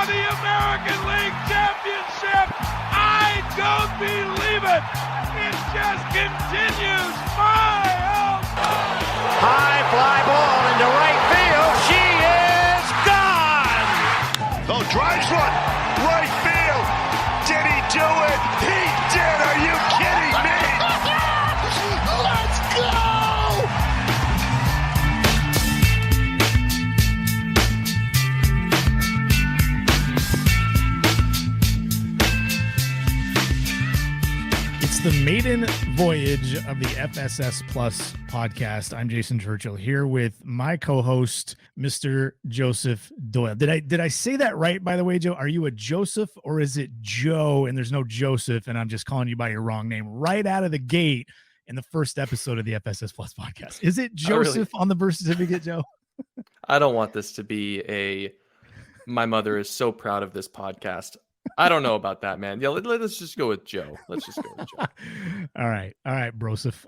the American League Championship. I don't believe it. It just continues. My, oh my. High fly ball into right field. She is gone. Oh, drives one. Right field. Did he do it? He did. Are you kidding me? Let's go. It's the maiden voyage of the FSS Plus podcast. I'm Jason Churchill here with my co-host, Mr. Joseph Doyle. Did I say that right, by the way, Joe? Are you a Joseph or is it Joe and there's no Joseph and I'm just calling you by your wrong name right out of the gate in the first episode of the FSS Plus podcast? Is it Joseph on the birth certificate, Joe? I don't want this to be my mother is so proud of this podcast. I don't know about that, man. Yeah, let's just go with Joe. Let's just go with Joe. All right, Broseph.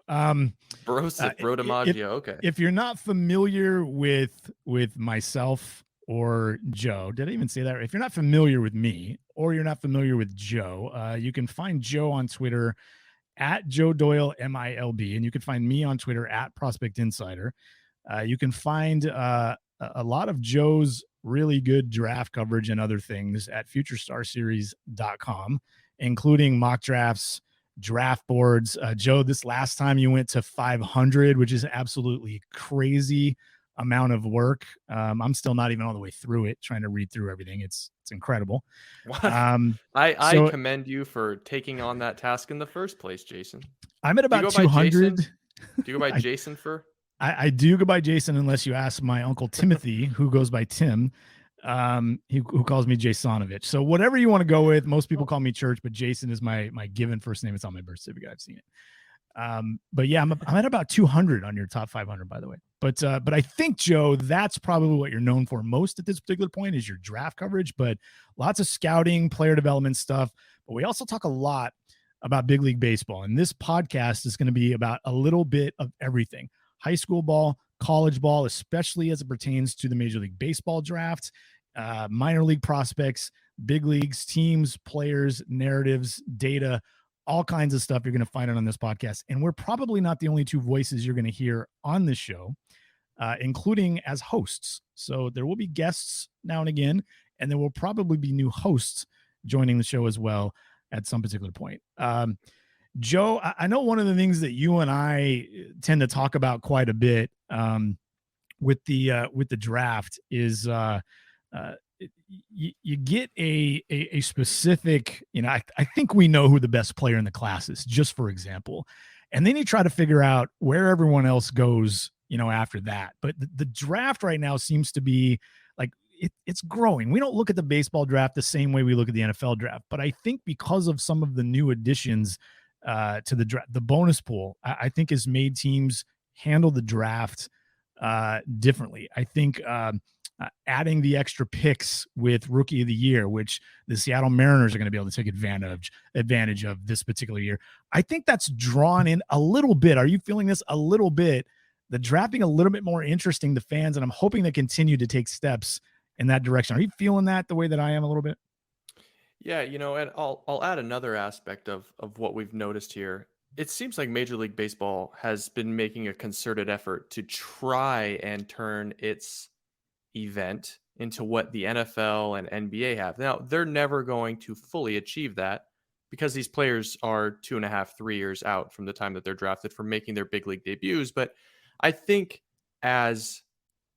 Bro DiMaggio. Okay. If you're not familiar with myself or Joe, did I even say that right? If you're not familiar with me or you're not familiar with Joe, you can find Joe on Twitter at Joe Doyle MILB, and you can find me on Twitter at Prospect Insider. You can find a lot of Joe's really good draft coverage and other things at futurestarseries.com, including mock drafts, draft boards. Joe, this last time you went to 500, which is absolutely crazy amount of work. I'm still not even all the way through it, trying to read through everything. It's incredible. I commend you for taking on that task in the first place, Jason. I'm at about 200. Do you go by Jason for? I do go by Jason unless you ask my uncle Timothy, who goes by Tim, who calls me Jasonovich. So whatever you want to go with. Most people call me Church, but Jason is my given first name. It's on my birth certificate. I've seen it. But yeah, I'm at about 200 on your top 500, by the way. But I think, Joe, that's probably what you're known for most at this particular point is your draft coverage, but lots of scouting, player development stuff. But we also talk a lot about big league baseball. And this podcast is going to be about a little bit of everything. High school ball, college ball, especially as it pertains to the Major League Baseball draft, minor league prospects, big leagues, teams, players, narratives, data, all kinds of stuff you're going to find on this podcast. And we're probably not the only two voices you're going to hear on this show, including as hosts. So there will be guests now and again, and there will probably be new hosts joining the show as well at some particular point. Joe, I know one of the things that you and I tend to talk about quite a bit with the draft is you get a specific, I think we know who the best player in the class is, just for example, and then you try to figure out where everyone else goes, after that. But the draft right now seems to be like it's growing. We don't look at the baseball draft the same way we look at the NFL draft, but I think because of some of the new additions to the draft, the bonus pool, I think has made teams handle the draft differently. I think adding the extra picks with Rookie of the Year, which the Seattle Mariners are going to be able to take advantage of this particular year, I think that's drawn in a little bit. Are you feeling this a little bit? The drafting a little bit more interesting to fans, and I'm hoping they continue to take steps in that direction. Are you feeling that the way that I am a little bit? Yeah, and I'll add another aspect of what we've noticed here. It seems like Major League Baseball has been making a concerted effort to try and turn its event into what the NFL and NBA have. Now, they're never going to fully achieve that because these players are 2.5, 3 years out from the time that they're drafted for making their big league debuts. But I think as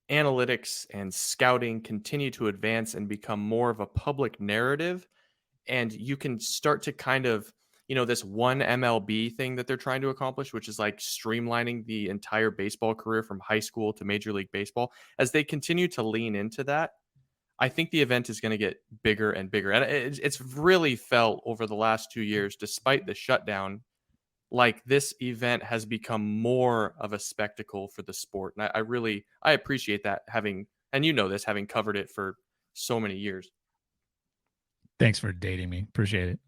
analytics and scouting continue to advance and become more of a public narrative, and you can start to kind of, this one MLB thing that they're trying to accomplish, which is like streamlining the entire baseball career from high school to Major League Baseball. As they continue to lean into that, I think the event is going to get bigger and bigger. And it's really felt over the last 2 years, despite the shutdown, like this event has become more of a spectacle for the sport. And I appreciate that, having covered it for so many years. Thanks for dating me. Appreciate it.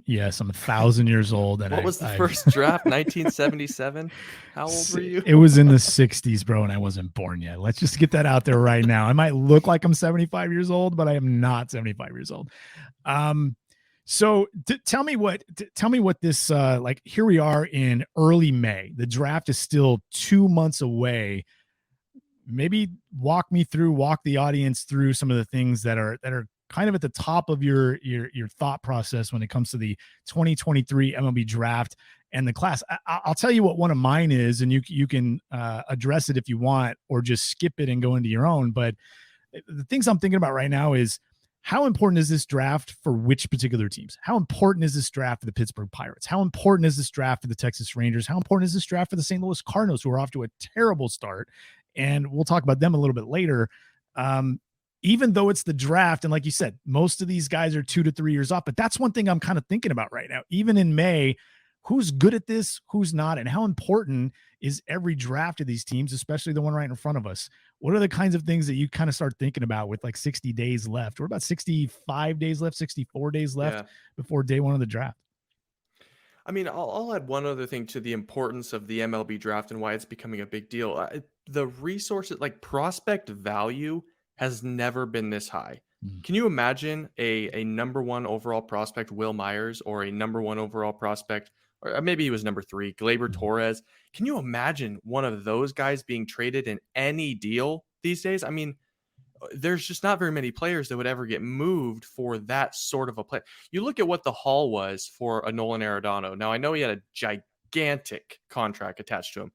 Yes, I'm 1,000 years old. And What was the first draft? 1977? How old were you? It was in the 60s, bro, and I wasn't born yet. Let's just get that out there right now. I might look like I'm 75 years old, but I am not 75 years old. So tell me what this, like, here we are in early May. The draft is still 2 months away. Maybe walk the audience through some of the things that are kind of at the top of your thought process when it comes to the 2023 MLB draft and the class. I'll tell you what one of mine is, and you can address it if you want, or just skip it and go into your own. But the things I'm thinking about right now is, how important is this draft for which particular teams? How important is this draft for the Pittsburgh Pirates? How important is this draft for the Texas Rangers? How important is this draft for the St. Louis Cardinals, who are off to a terrible start? And we'll talk about them a little bit later. Even though it's the draft, and like you said, most of these guys are 2 to 3 years off, but that's one thing I'm kind of thinking about right now. Even in May, who's good at this, who's not, and how important is every draft of these teams, especially the one right in front of us? What are the kinds of things that you kind of start thinking about with like 60 days left? We're about 65 days left, 64 days left before day one of the draft. I mean, I'll add one other thing to the importance of the MLB draft and why it's becoming a big deal. The resources, like prospect value, has never been this high. Can you imagine a number one overall prospect, Will Myers, or a number one overall prospect, or maybe he was number 3, Gleyber Torres? Can you imagine one of those guys being traded in any deal these days? I mean, there's just not very many players that would ever get moved for that sort of a play. You look at what the haul was for a Nolan Arenado. Now, I know he had a gigantic contract attached to him,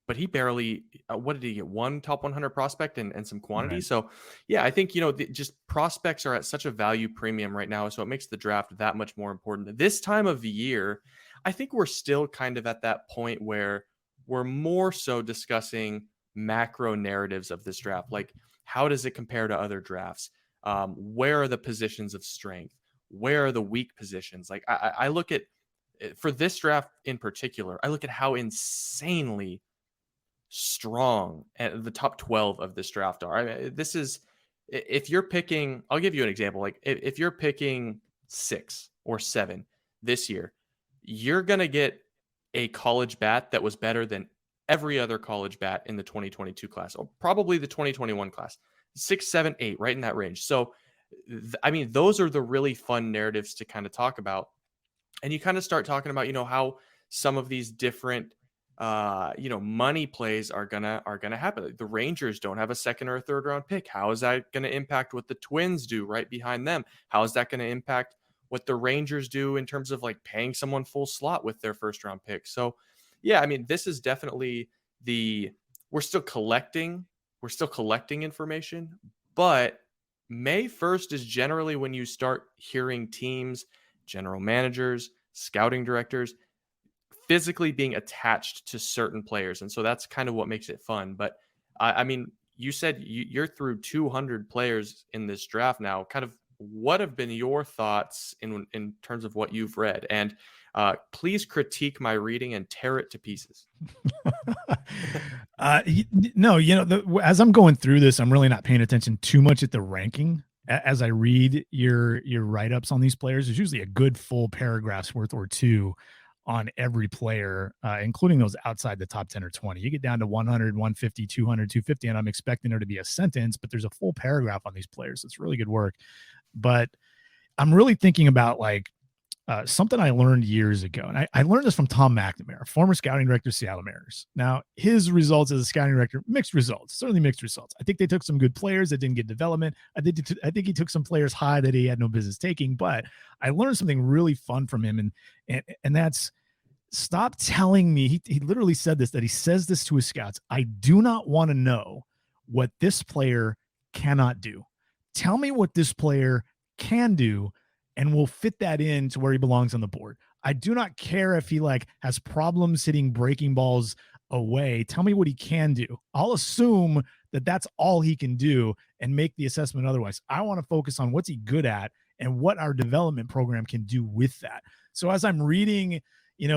but he barely, what did he get? One top 100 prospect and some quantity. Right. So yeah, I think, just prospects are at such a value premium right now. So it makes the draft that much more important. This time of the year, I think we're still kind of at that point where we're more so discussing macro narratives of this draft. Like, how does it compare to other drafts? Where are the positions of strength? Where are the weak positions? Like I look at, for this draft in particular, I look at how insanely strong the top 12 of this draft are. I mean, this is, if you're picking, I'll give you an example. Like if you're picking 6 or 7 this year, you're going to get a college bat that was better than every other college bat in the 2022 class, or probably the 2021 class. 6, 7, 8, right in that range. So, I mean, those are the really fun narratives to kind of talk about. And you kind of start talking about, how some of these different money plays are gonna happen. The Rangers don't have a 2nd or a 3rd round pick. How is that going to impact what the Twins do right behind them? How is that going to impact what the Rangers do in terms of like paying someone full slot with their 1st round pick? So yeah, I mean, this is definitely we're still collecting information, but May 1st is generally when you start hearing teams, general managers, scouting directors physically being attached to certain players. And so that's kind of what makes it fun. But I mean, you said you're through 200 players in this draft now. Kind of what have been your thoughts in terms of what you've read? And please critique my reading and tear it to pieces. No, as I'm going through this, I'm really not paying attention too much at the ranking. As I read your write-ups on these players, there's usually a good full paragraph's worth or two on every player, including those outside the top 10 or 20. You get down to 100, 150, 200, 250, and I'm expecting there to be a sentence, but there's a full paragraph on these players. It's really good work. But I'm really thinking about something I learned years ago. And I learned this from Tom McNamara, former scouting director of Seattle Mariners. Now, his results as a scouting director, mixed results, certainly mixed results. I think they took some good players that didn't get development. I think he took some players high that he had no business taking, but I learned something really fun from him. And that's, stop telling me, he literally said this, that he says this to his scouts: I do not want to know what this player cannot do. Tell me what this player can do, and we'll fit that in to where he belongs on the board. I do not care if he has problems hitting breaking balls away. Tell me what he can do. I'll assume that that's all he can do and make the assessment otherwise. I want to focus on what's he good at and what our development program can do with that. So as I'm reading,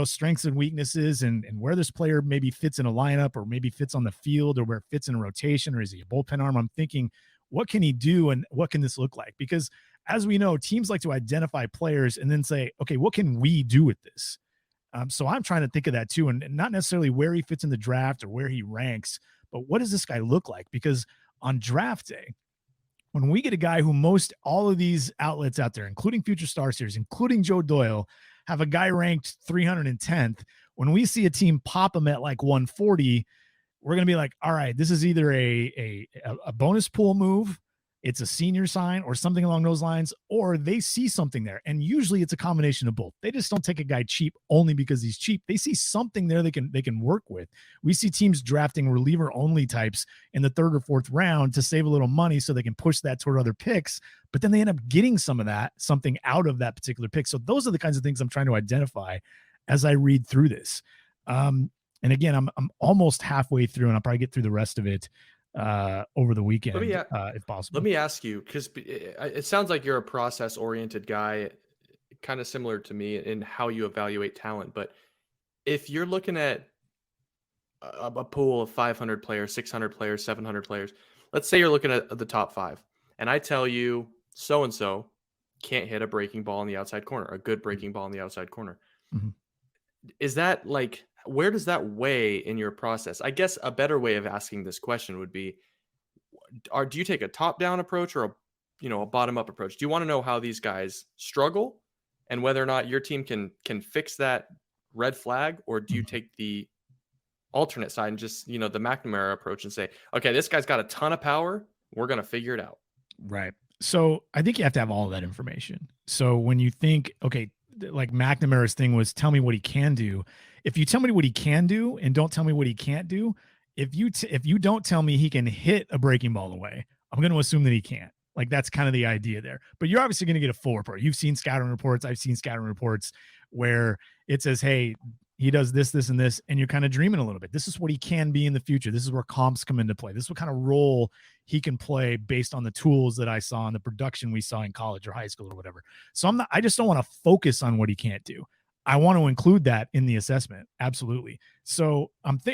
strengths and weaknesses and where this player maybe fits in a lineup, or maybe fits on the field, or where it fits in a rotation, or is he a bullpen arm, I'm thinking, what can he do and what can this look like? Because as we know, teams like to identify players and then say, okay, what can we do with this? So I'm trying to think of that too, and not necessarily where he fits in the draft or where he ranks, but what does this guy look like? Because on draft day, when we get a guy who most all of these outlets out there, including Future Star Series, including Joe Doyle, have a guy ranked 310th, when we see a team pop him at like 140, we're going to be like, all right, this is either a bonus pool move, it's a senior sign or something along those lines, or they see something there. And usually it's a combination of both. They just don't take a guy cheap only because he's cheap. They see something there they can work with. We see teams drafting reliever only types in the 3rd or 4th round to save a little money so they can push that toward other picks, but then they end up getting something out of that particular pick. So those are the kinds of things I'm trying to identify as I read through this. And again, I'm almost halfway through, and I'll probably get through the rest of it over the weekend, if possible. Let me ask you, because it sounds like you're a process-oriented guy, kind of similar to me in how you evaluate talent. But if you're looking at a pool of 500 players, 600 players, 700 players, let's say you're looking at the top 5, and I tell you so-and-so can't hit a breaking ball in the outside corner, a good breaking ball in the outside corner. Mm-hmm. Is that like, where does that weigh in your process? I guess a better way of asking this question would be, do you take a top-down approach or a bottom-up approach? Do you want to know how these guys struggle and whether or not your team can fix that red flag, or do you take the alternate side and just, the McNamara approach and say, okay, this guy's got a ton of power, we're going to figure it out? Right. So I think you have to have all of that information. So when you think, okay, like McNamara's thing was tell me what he can do. If you tell me what he can do and don't tell me what he can't do, if you don't tell me he can hit a breaking ball away, I'm going to assume that he can't. Like, that's kind of the idea there. But you're obviously going to get a full report. You've seen scouting reports. I've seen scouting reports where it says, hey, he does this, this, and this, and you're kind of dreaming a little bit. This is what he can be in the future. This is where comps come into play. This is what kind of role he can play based on the tools that I saw and the production we saw in college or high school or whatever. So I just don't want to focus on what he can't do. I want to include that in the assessment. Absolutely. So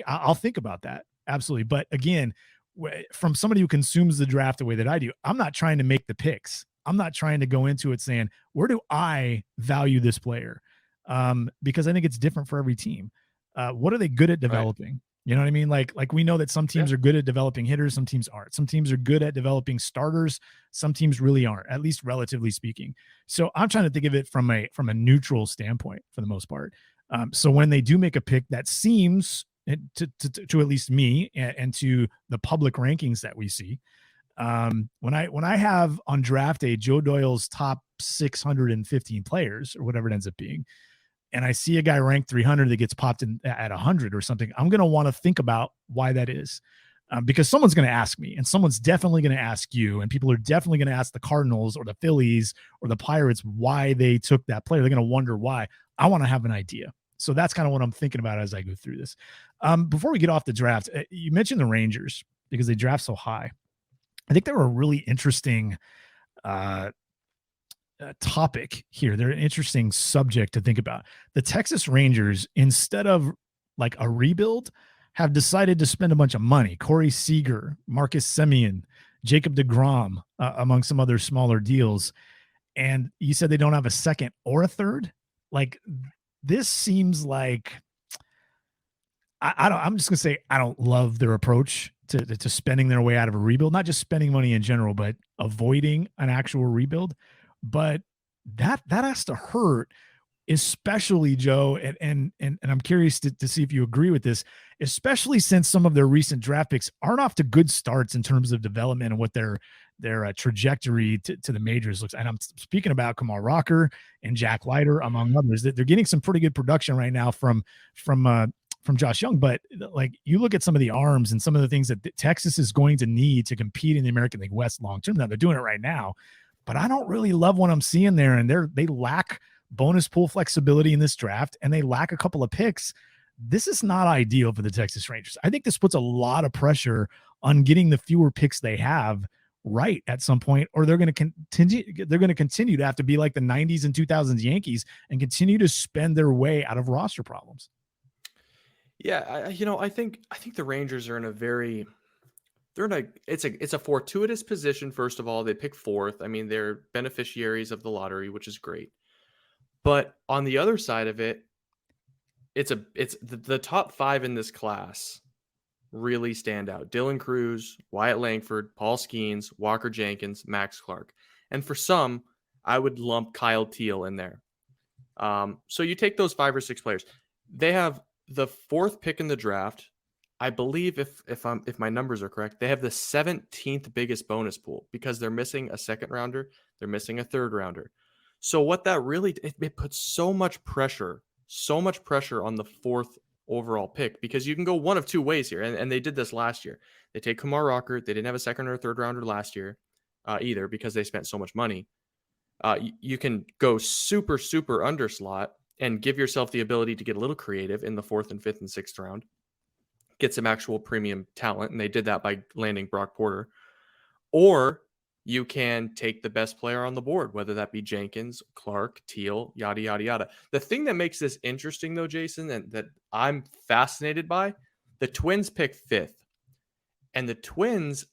I'll think about that. Absolutely. But again, from somebody who consumes the draft the way that I do, I'm not trying to make the picks. I'm not trying to go into it saying, where do I value this player? Because I think it's different for every team. What are they good at developing? Right. You know what I mean? Like we know that some teams are good at developing hitters. Some teams aren't. Some teams are good at developing starters. Some teams really aren't, at least relatively speaking. So I'm trying to think of it from a neutral standpoint for the most part. So when they do make a pick that seems to at least me and to the public rankings that we see, when I have on draft day Joe Doyle's top 615 players or whatever it ends up being, and I see a guy ranked 300 that gets popped in at 100 or something, I'm going to want to think about why that is, because someone's going to ask me, and someone's definitely going to ask you, and people are definitely going to ask the Cardinals or the Phillies or the Pirates why they took that player. They're going to wonder why. I want to have an idea. So that's kind of what I'm thinking about as I go through this. Before we get off the draft, you mentioned the Rangers because they draft so high. I think they were a really interesting topic here. They're an interesting subject to think about. The Texas Rangers, instead of like a rebuild, have decided to spend a bunch of money. Corey Seager, Marcus Semien, Jacob deGrom, among some other smaller deals. And you said they don't have a second or a third? Like, this seems like I'm just gonna say I don't love their approach to spending their way out of a rebuild, not just spending money in general, but avoiding an actual rebuild. But that has to hurt, especially Joe. And I'm curious to see if you agree with this, especially since some of their recent draft picks aren't off to good starts in terms of development and what their trajectory to the majors looks. And I'm speaking about Kamal Rocker and Jack Leiter, among others. They're getting some pretty good production right now from Josh Young. But like, you look at some of the arms and some of the things that Texas is going to need to compete in the American League West long term. Now they're doing it right now, but I don't really love what I'm seeing there. And they lack bonus pool flexibility in this draft, and they lack a couple of picks. This is not ideal for the Texas Rangers. I think this puts a lot of pressure on getting the fewer picks they have right at some point, or they're going to continue to have to be like the 90s and 2000s Yankees and continue to spend their way out of roster problems. Yeah, I think the Rangers are in a very they're in it's a fortuitous position. First of all, they pick fourth. I mean, they're beneficiaries of the lottery, which is great. But on the other side of it, it's the top 5 in this class really stand out. Dylan Cruz, Wyatt Langford, Paul Skeens, Walker Jenkins, Max Clark. And for some, I would lump Kyle Teal in there. So you take those 5 or 6 players. They have the 4th pick in the draft. I believe if my numbers are correct, they have the 17th biggest bonus pool because they're missing a second rounder, they're missing a third rounder. So what that really it puts so much pressure on the 4th overall pick because you can go one of 2 ways here, and they did this last year. They take Kumar Rocker. They didn't have a second or third rounder last year either because they spent so much money. You can go super underslot and give yourself the ability to get a little creative in the 4th and 5th and 6th round, get some actual premium talent, and they did that by landing Brock Porter. Or you can take the best player on the board, whether that be Jenkins, Clark, Teal, yada, yada, yada. The thing that makes this interesting, though, Jason, and that I'm fascinated by, the Twins pick 5th. And the Twins,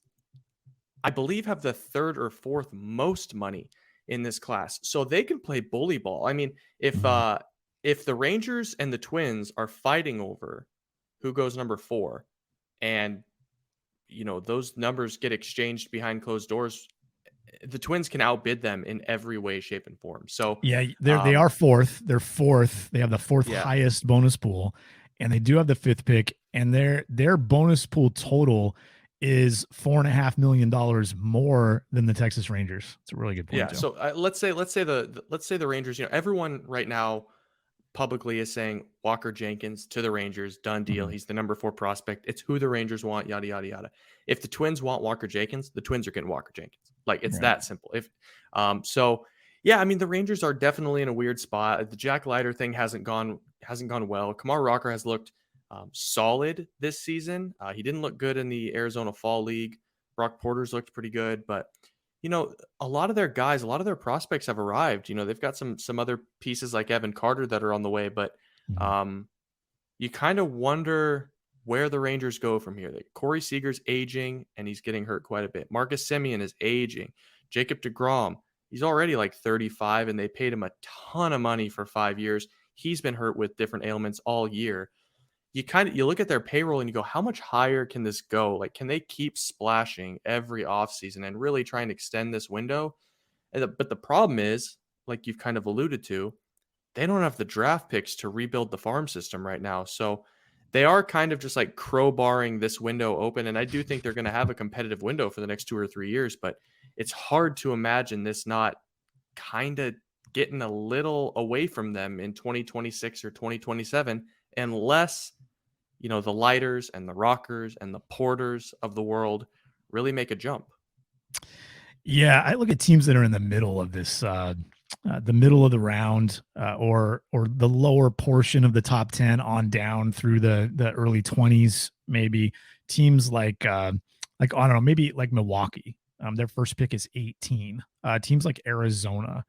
I believe, have the 3rd or 4th most money in this class. So they can play bully ball. I mean, if the Rangers and the Twins are fighting over who goes number 4, and those numbers get exchanged behind closed doors, the Twins can outbid them in every way, shape, and form. So yeah, they are 4th. They're 4th. They have the 4th highest bonus pool, and they do have the 5th pick. And their bonus pool total is $4.5 million more than the Texas Rangers. It's a really good point. Yeah. Joe. So let's say the Rangers. Everyone right now publicly is saying Walker Jenkins to the Rangers, done deal. Mm-hmm. He's the number 4 prospect. It's who the Rangers want, yada, yada, yada. If the Twins want Walker Jenkins, the Twins are getting Walker Jenkins. Like, it's that simple. I mean, the Rangers are definitely in a weird spot. The Jack Leiter thing hasn't gone well. Kumar Rocker has looked solid this season. He didn't look good in the Arizona Fall League. Brock Porter's looked pretty good, but a lot of their guys, a lot of their prospects have arrived. They've got some other pieces like Evan Carter that are on the way, but you kind of wonder where the Rangers go from here. Corey Seager's aging, and he's getting hurt quite a bit. Marcus Semien is aging. Jacob deGrom, he's already like 35, and they paid him a ton of money for 5 years. He's been hurt with different ailments all year. You look at their payroll and you go, how much higher can this go? Like, can they keep splashing every offseason and really try and extend this window? But the problem is, like you've kind of alluded to, they don't have the draft picks to rebuild the farm system right now. So they are kind of just like crowbarring this window open. And I do think they're going to have a competitive window for the next 2 or 3 years, but it's hard to imagine this not kind of getting a little away from them in 2026 or 2027, unless the Lighters and the Rockers and the Porters of the world really make a jump. Yeah, I look at teams that are in the middle of this, the middle of the round, or the lower portion of the top 10 on down through the early 20s. Maybe teams like I don't know, maybe like Milwaukee. Their first pick is 18. Teams like Arizona,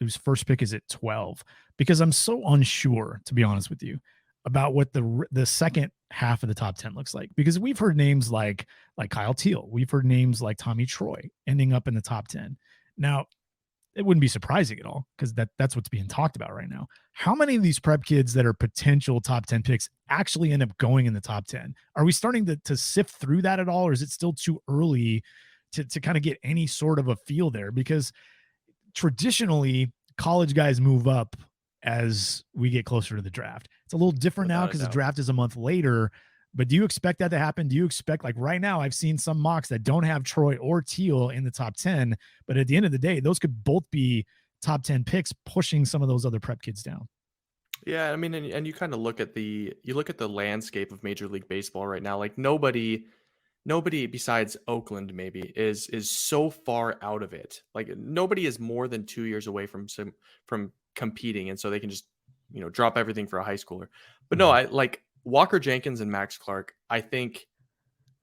whose first pick is at 12. Because I'm so unsure, to be honest with you, about what the second half of the top 10 looks like, because we've heard names like Kyle Teal. We've heard names like Tommy Troy ending up in the top 10. Now, it wouldn't be surprising at all, because that's what's being talked about right now. How many of these prep kids that are potential top 10 picks actually end up going in the top 10? Are we starting to sift through that at all, or is it still too early to kind of get any sort of a feel there? Because traditionally, college guys move up as we get closer to the draft. It's a little different now because the draft is a month later, but do you expect that to happen? Do you expect, like right now, I've seen some mocks that don't have Troy or Teal in the top 10, but at the end of the day, those could both be top 10 picks, pushing some of those other prep kids down. Yeah. I mean, and you kind of look at the landscape of Major League Baseball right now. Like nobody besides Oakland maybe is so far out of it. Like nobody is more than 2 years away from competing, and so they can just drop everything for a high schooler. But no, I like Walker Jenkins and Max Clark. I think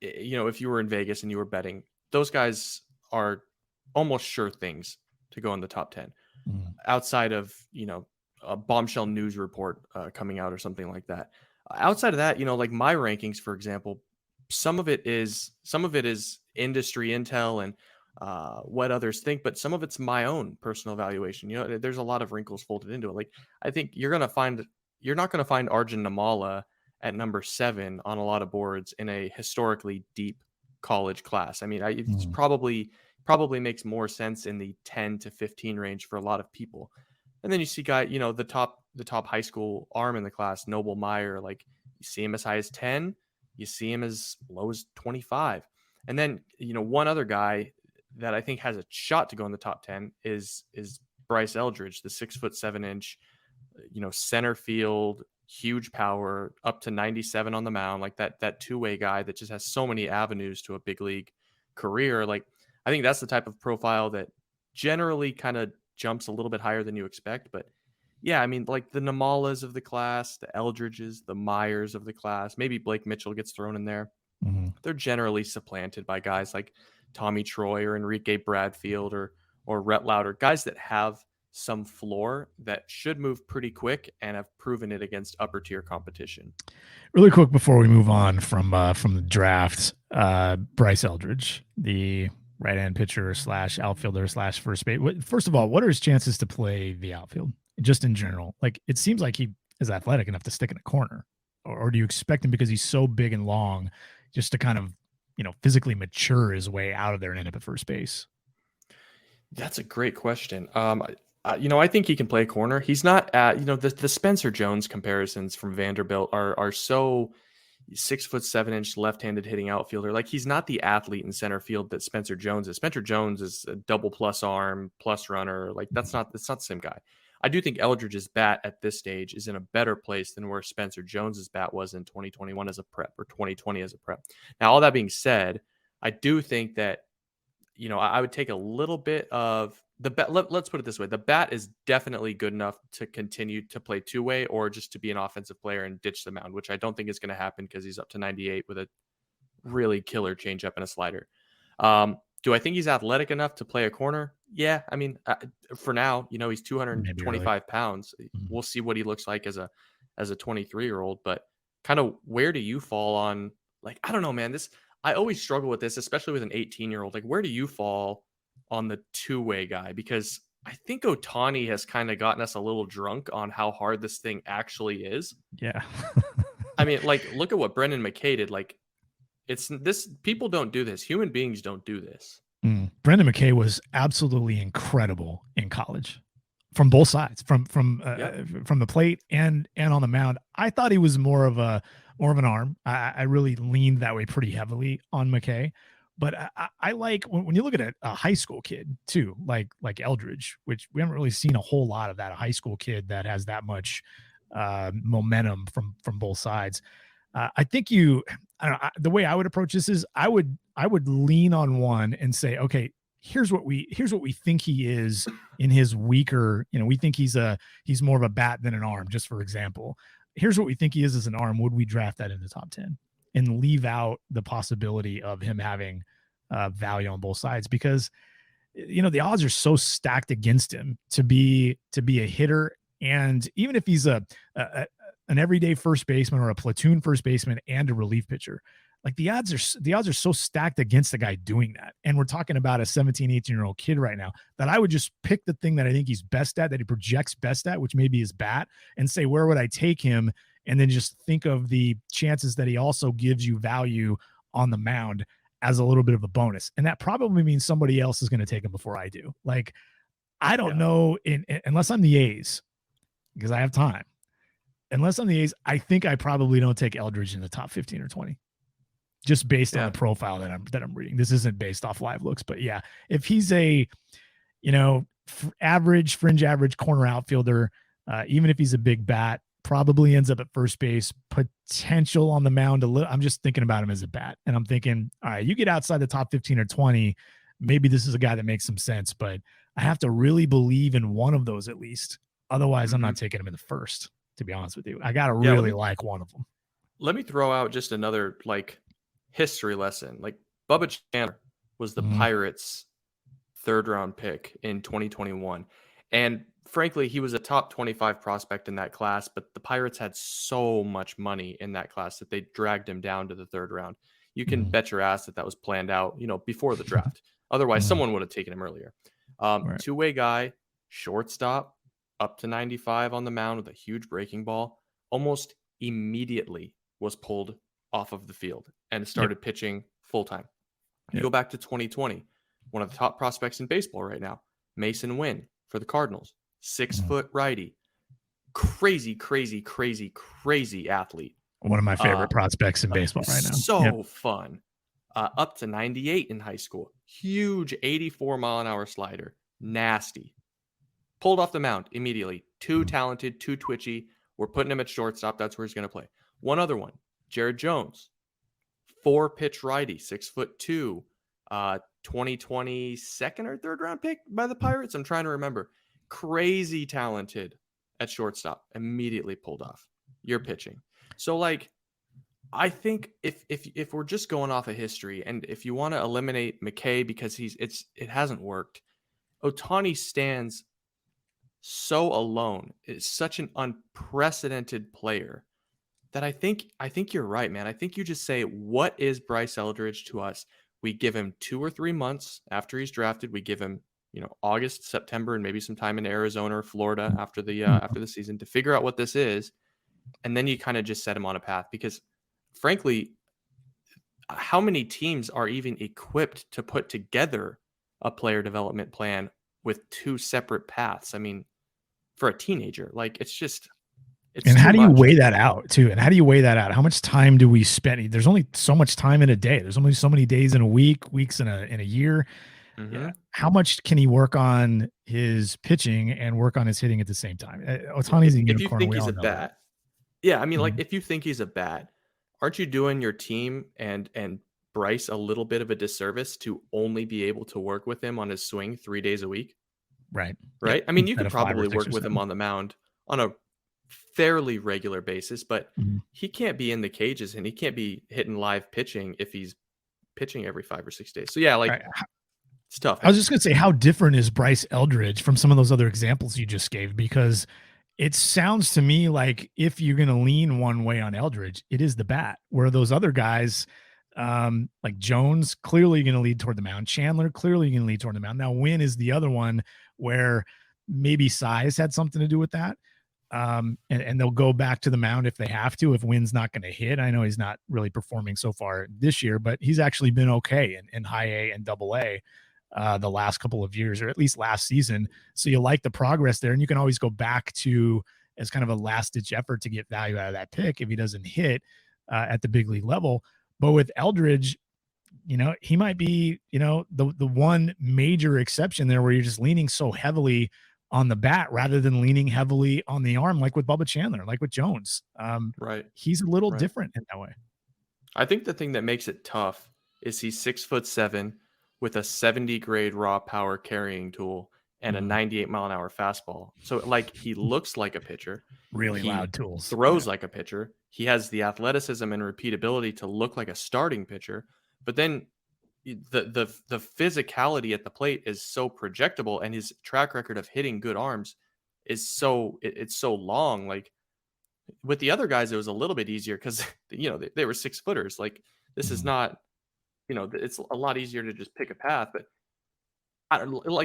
if you were in Vegas and you were betting, those guys are almost sure things to go in the top 10, outside of a bombshell news report coming out or something like that. Outside of that, like my rankings, for example, some of it is industry intel and what others think, but some of it's my own personal evaluation. There's a lot of wrinkles folded into it. Like, I think you're not going to find Arjun Namala at number 7 on a lot of boards in a historically deep college class. I mean, it's probably makes more sense in the 10 to 15 range for a lot of people. And then you see the top high school arm in the class, Noble Meyer, like you see him as high as 10, you see him as low as 25. And then, one other guy that I think has a shot to go in the top 10 is Bryce Eldridge, the 6'7" center field, huge power, up to 97 on the mound, like that two-way guy that just has so many avenues to a big league career. Like, I think that's the type of profile that generally kind of jumps a little bit higher than you expect. But yeah, I mean, like the Namalas of the class, the Eldridges, the Myers of the class, maybe Blake Mitchell gets thrown in there. They're generally supplanted by guys like Tommy Troy or Enrique Bradfield or Rhett Lauder, guys that have some floor that should move pretty quick and have proven it against upper tier competition. Really quick before we move on from the draft, Bryce Eldridge, the right-hand pitcher / outfielder / first base. First of all, what are his chances to play the outfield, just in general? Like, it seems like he is athletic enough to stick in a corner, or do you expect him, because he's so big and long, just to kind of physically mature his way out of there and end up at first base? That's a great question. I think he can play corner. He's not at, the Spencer Jones comparisons from Vanderbilt are so 6'7" left-handed hitting outfielder. Like, he's not the athlete in center field that Spencer Jones is. Spencer Jones is a double plus arm plus runner. Like, that's not the same guy. I do think Eldridge's bat at this stage is in a better place than where Spencer Jones's bat was in 2021 as a prep, or 2020 as a prep. Now, all that being said, I do think that, I would take a little bit of the bat. Let's put it this way. The bat is definitely good enough to continue to play two-way, or just to be an offensive player and ditch the mound, which I don't think is going to happen because he's up to 98 with a really killer changeup and a slider. Do I think he's athletic enough to play a corner? Yeah. I mean, for now, he's 225 pounds. We'll see what he looks like as a 23-year-old, but kind of where do you fall on, like, I don't know, man, I always struggle with this, especially with an 18-year-old. Like, where do you fall on the two-way guy? Because I think Ohtani has kind of gotten us a little drunk on how hard this thing actually is. Yeah. I mean, like, look at what Brendan McKay did. Like, people don't do this. Human beings don't do this. Brendan McKay was absolutely incredible in college, from both sides, from the plate and on the mound. I thought he was more of an arm. I really leaned that way pretty heavily on McKay, but I like when you look at a high school kid too, like Eldridge, which we haven't really seen a whole lot of that. A high school kid that has that much momentum from both sides. I think the way I would approach this is I would lean on one and say, okay, here's what we think he is in his weaker, we think he's more of a bat than an arm, just for example. Here's what we think he is as an arm. Would we draft that in the top 10 and leave out the possibility of him having value on both sides? Because, the odds are so stacked against him to be a hitter. And even if he's an everyday first baseman or a platoon first baseman and a relief pitcher, like the odds are so stacked against the guy doing that. And we're talking about a 17, 18-year-old kid right now, that I would just pick the thing that I think he's best at, that he projects best at, which may be his bat, and say, where would I take him? And then just think of the chances that he also gives you value on the mound as a little bit of a bonus. And that probably means somebody else is going to take him before I do. Like, I don't know, unless I'm the A's, because I have time. Unless I'm the A's, I think I probably don't take Eldridge in the top 15 or 20. Just based on the profile that I'm reading. This isn't based off live looks, but yeah, if he's a, fringe average corner outfielder, even if he's a big bat, probably ends up at first base, potential on the mound a little. I'm just thinking about him as a bat, and I'm thinking, all right, you get outside the top 15 or 20, maybe this is a guy that makes some sense, but I have to really believe in one of those at least. Otherwise, I'm not taking him in the first, to be honest with you. I got to really like one of them. Let me throw out just another, history lesson. Like, Bubba Chandler was the Pirates' third-round pick in 2021. And frankly, he was a top 25 prospect in that class, but the Pirates had so much money in that class that they dragged him down to the third round. you can bet your ass that was planned out, before the draft. Otherwise, someone would have taken him earlier. Right. Two-way guy, shortstop, up to 95 on the mound with a huge breaking ball, almost immediately was pulled off of the field and started pitching full-time. You go back to 2020, one of the top prospects in baseball right now, Mason Wynn for the Cardinals, 6-foot righty, crazy athlete. One of my favorite prospects in baseball right now. So fun. Up to 98 in high school. Huge 84-mile-an-hour slider. Nasty. Pulled off the mound immediately. Too talented, too twitchy. We're putting him at shortstop. That's where he's going to play. One other one, Jared Jones. 4-pitch righty, 6'2", 2020 second or third round pick by the Pirates. I'm trying to remember. Crazy talented at shortstop. Immediately pulled off. You're pitching. So I think if we're just going off of history, and if you want to eliminate McKay because it hasn't worked, Ohtani stands so alone. It's such an unprecedented player that I think you're right, man. I think you just say, what is Bryce Eldridge to us? We give him 2 or 3 months after he's drafted. We give him, August, September, and maybe some time in Arizona or Florida after the season to figure out what this is. And then you kind of just set him on a path, because frankly, how many teams are even equipped to put together a player development plan with 2 separate paths? I mean, for a teenager, and how do you weigh that out too? And how do you weigh that out? How much time do we spend? There's only so much time in a day. There's only so many days in a week, weeks in a year. Mm-hmm. Yeah. How much can he work on his pitching and work on his hitting at the same time? Ohtani's a unicorn. If you think he's a bat, yeah, I mean, Mm-hmm. if you think he's a bat, aren't you doing your team and Bryce a little bit of a disservice to only be able to work with him on his swing 3 days a week? Right. Right. I mean, you could probably work with him on the mound on a fairly regular basis, but he can't be in the cages and he can't be hitting live pitching if he's pitching every 5 or 6 days. So yeah, it's tough. I was just going to say, how different is Bryce Eldridge from some of those other examples you just gave? Because it sounds to me like if you're going to lean one way on Eldridge, it is the bat, where those other guys, like Jones, clearly going to lead toward the mound. Chandler, clearly going to lead toward the mound. Now, Wynn is the other one where maybe size had something to do with that. And they'll go back to the mound if they have to, if Wynn's not going to hit. I know he's not really performing so far this year, but he's actually been okay in high A and double A the last couple of years, or at least last season. So you like the progress there, and you can always go back to as kind of a last ditch effort to get value out of that pick if he doesn't hit at the big league level. But with Eldridge, he might be, the one major exception there where you're just leaning so heavily on the bat rather than leaning heavily on the arm, like with Bubba Chandler, like with Jones. Right. He's a little different in that way. I think the thing that makes it tough is he's 6'7" with a 70 grade raw power carrying tool and a 98 mile an hour fastball. So he looks like a pitcher. Really loud tools. Throws like a pitcher. He has the athleticism and repeatability to look like a starting pitcher, but then the physicality at the plate is so projectable, and his track record of hitting good arms is it's so long. Like with the other guys, it was a little bit easier because they were 6 footers. Like this is not, it's a lot easier to just pick a path. But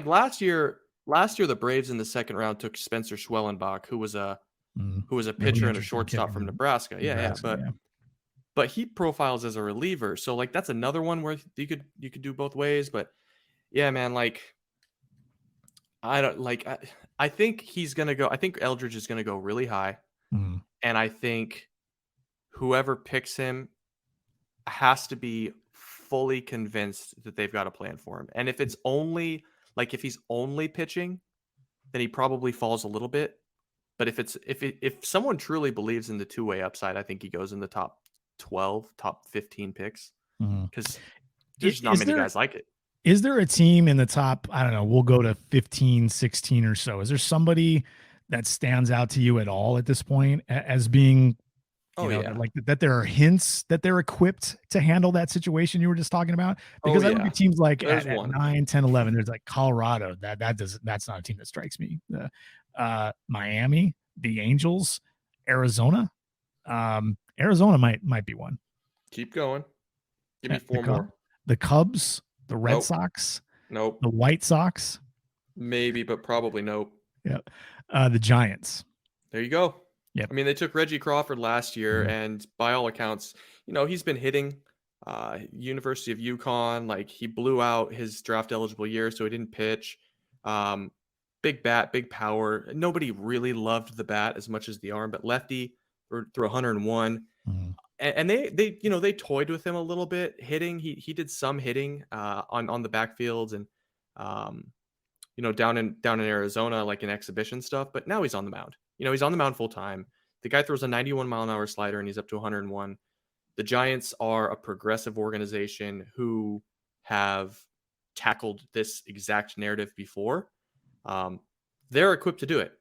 last year the Braves in the second round took Spencer Schwellenbach, who was a pitcher and a shortstop from Nebraska. But he profiles as a reliever. So that's another one where you could do both ways. But yeah, man, I think he's going to go, I think Eldridge is going to go really high. And I think whoever picks him has to be fully convinced that they've got a plan for him. And if it's only if he's only pitching, then he probably falls a little bit. But if someone truly believes in the two-way upside, I think he goes in the top 12, top 15 picks, because there's not many guys like it. Is there a team in the top, I don't know, we'll go to 15, 16 or so. Is there somebody that stands out to you at all at this point as being, that there are hints that they're equipped to handle that situation you were just talking about? Because I look at teams like at 9, 10, 11, there's Colorado. That's not a team that strikes me. Miami, the Angels, Arizona. Arizona might be one. Keep going. Give me four more. The Cubs, the Red Nope. Sox, Nope. the White Sox. Maybe, but probably nope. Yep. The Giants. There you go. Yep. I mean, they took Reggie Crawford last year, and by all accounts, he's been hitting. University of UConn, like he blew out his draft eligible year, so he didn't pitch. Big bat, big power. Nobody really loved the bat as much as the arm, but lefty threw 101. And they toyed with him a little bit hitting. He did some hitting on the backfields and down in Arizona, like in exhibition stuff, but now he's on the mound. He's on the mound full time. The guy throws a 91 mile an hour slider and he's up to 101. The Giants are a progressive organization who have tackled this exact narrative before. They're equipped to do it.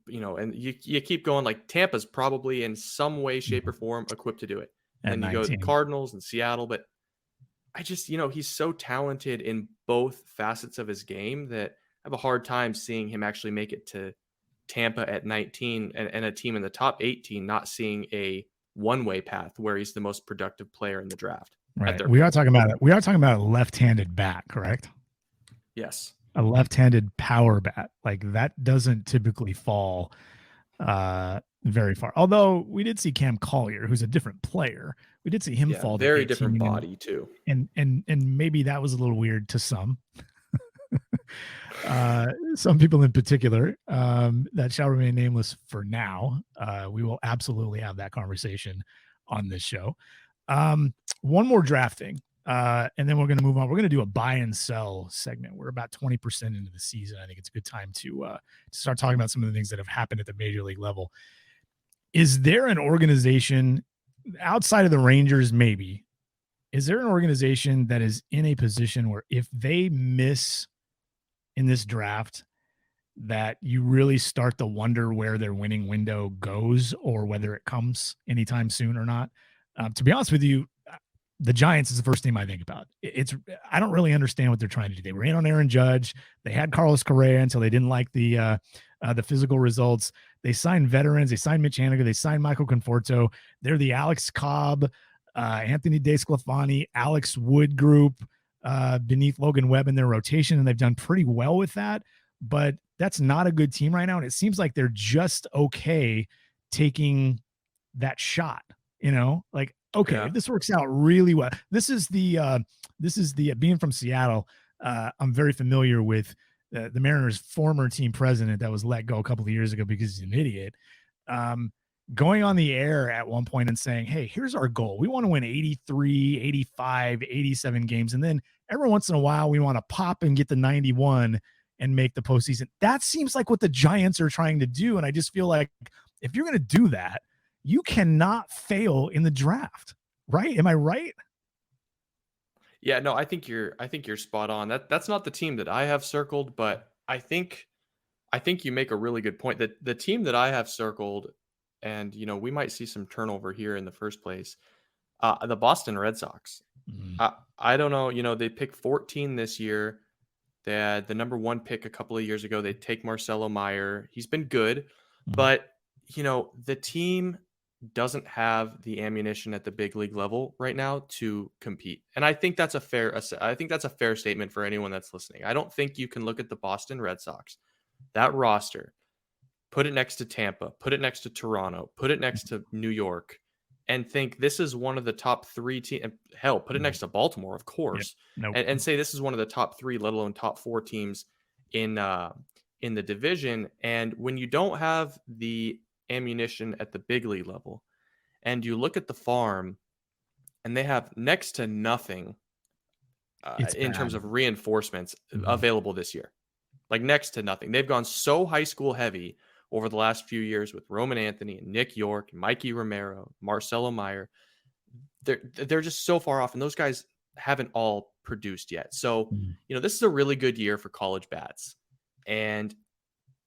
And you keep going, like Tampa's probably in some way, shape, or form equipped to do it. And you go to the Cardinals and Seattle, but I just, he's so talented in both facets of his game that I have a hard time seeing him actually make it to Tampa at 19 and a team in the top 18 not seeing a one-way path where he's the most productive player in the draft. Right. We are talking about a left-handed bat, correct? Yes. A left-handed power bat. Like that doesn't typically fall very far. Although we did see Cam Collier, who's a different player. We did see him fall. Very different body too. And maybe that was a little weird to some. Some people in particular that shall remain nameless for now. We will absolutely have that conversation on this show. One more drafting, and then we're going to move on. We're going to do a buy and sell segment. We're about 20% into the season. I think it's a good time to start talking about some of the things that have happened at the major league level. Is there an organization outside of the Rangers, maybe? Is there an organization that is in a position where if they miss in this draft, that you really start to wonder where their winning window goes or whether it comes anytime soon or not? To be honest with you, the Giants is the first team I think about. I don't really understand what they're trying to do. They ran on Aaron Judge. They had Carlos Correa until they didn't like the physical results. They signed veterans. They signed Mitch Haniger. They signed Michael Conforto. They're the Alex Cobb, Anthony DeSclafani, Alex Wood group beneath Logan Webb in their rotation, and they've done pretty well with that. But that's not a good team right now, and it seems like they're just okay taking that shot. If this works out really well. This is the being from Seattle. I'm very familiar with the Mariners' former team president that was let go a couple of years ago because he's an idiot. Going on the air at one point and saying, hey, here's our goal. We want to win 83, 85, 87 games. And then every once in a while, we want to pop and get the 91 and make the postseason. That seems like what the Giants are trying to do. And I just feel like if you're going to do that, you cannot fail in the draft, right? Am I right? Yeah, no, I think you're spot on. That's not the team that I have circled, but I think you make a really good point. That the team that I have circled, and we might see some turnover here in the first place, the Boston Red Sox. I don't know. They picked 14 this year. They had the number 1 pick a couple of years ago. They take Marcelo Meyer. He's been good, but the team doesn't have the ammunition at the big league level right now to compete. And I think that's a fair statement for anyone that's listening. I don't think you can look at the Boston Red Sox, that roster, put it next to Tampa, put it next to Toronto, put it next to New York, and think this is one of the top 3 teams. Hell, put it next to Baltimore, of course, and say this is one of the top 3, let alone top 4 teams in the division. And when you don't have the ammunition at the big league level, and you look at the farm, and they have next to nothing in terms of reinforcements available this year, like next to nothing. They've gone so high school heavy over the last few years with Roman Anthony and Nick York, Mikey Romero, Marcelo Meyer. They're just so far off, and those guys haven't all produced yet. So, this is a really good year for college bats. And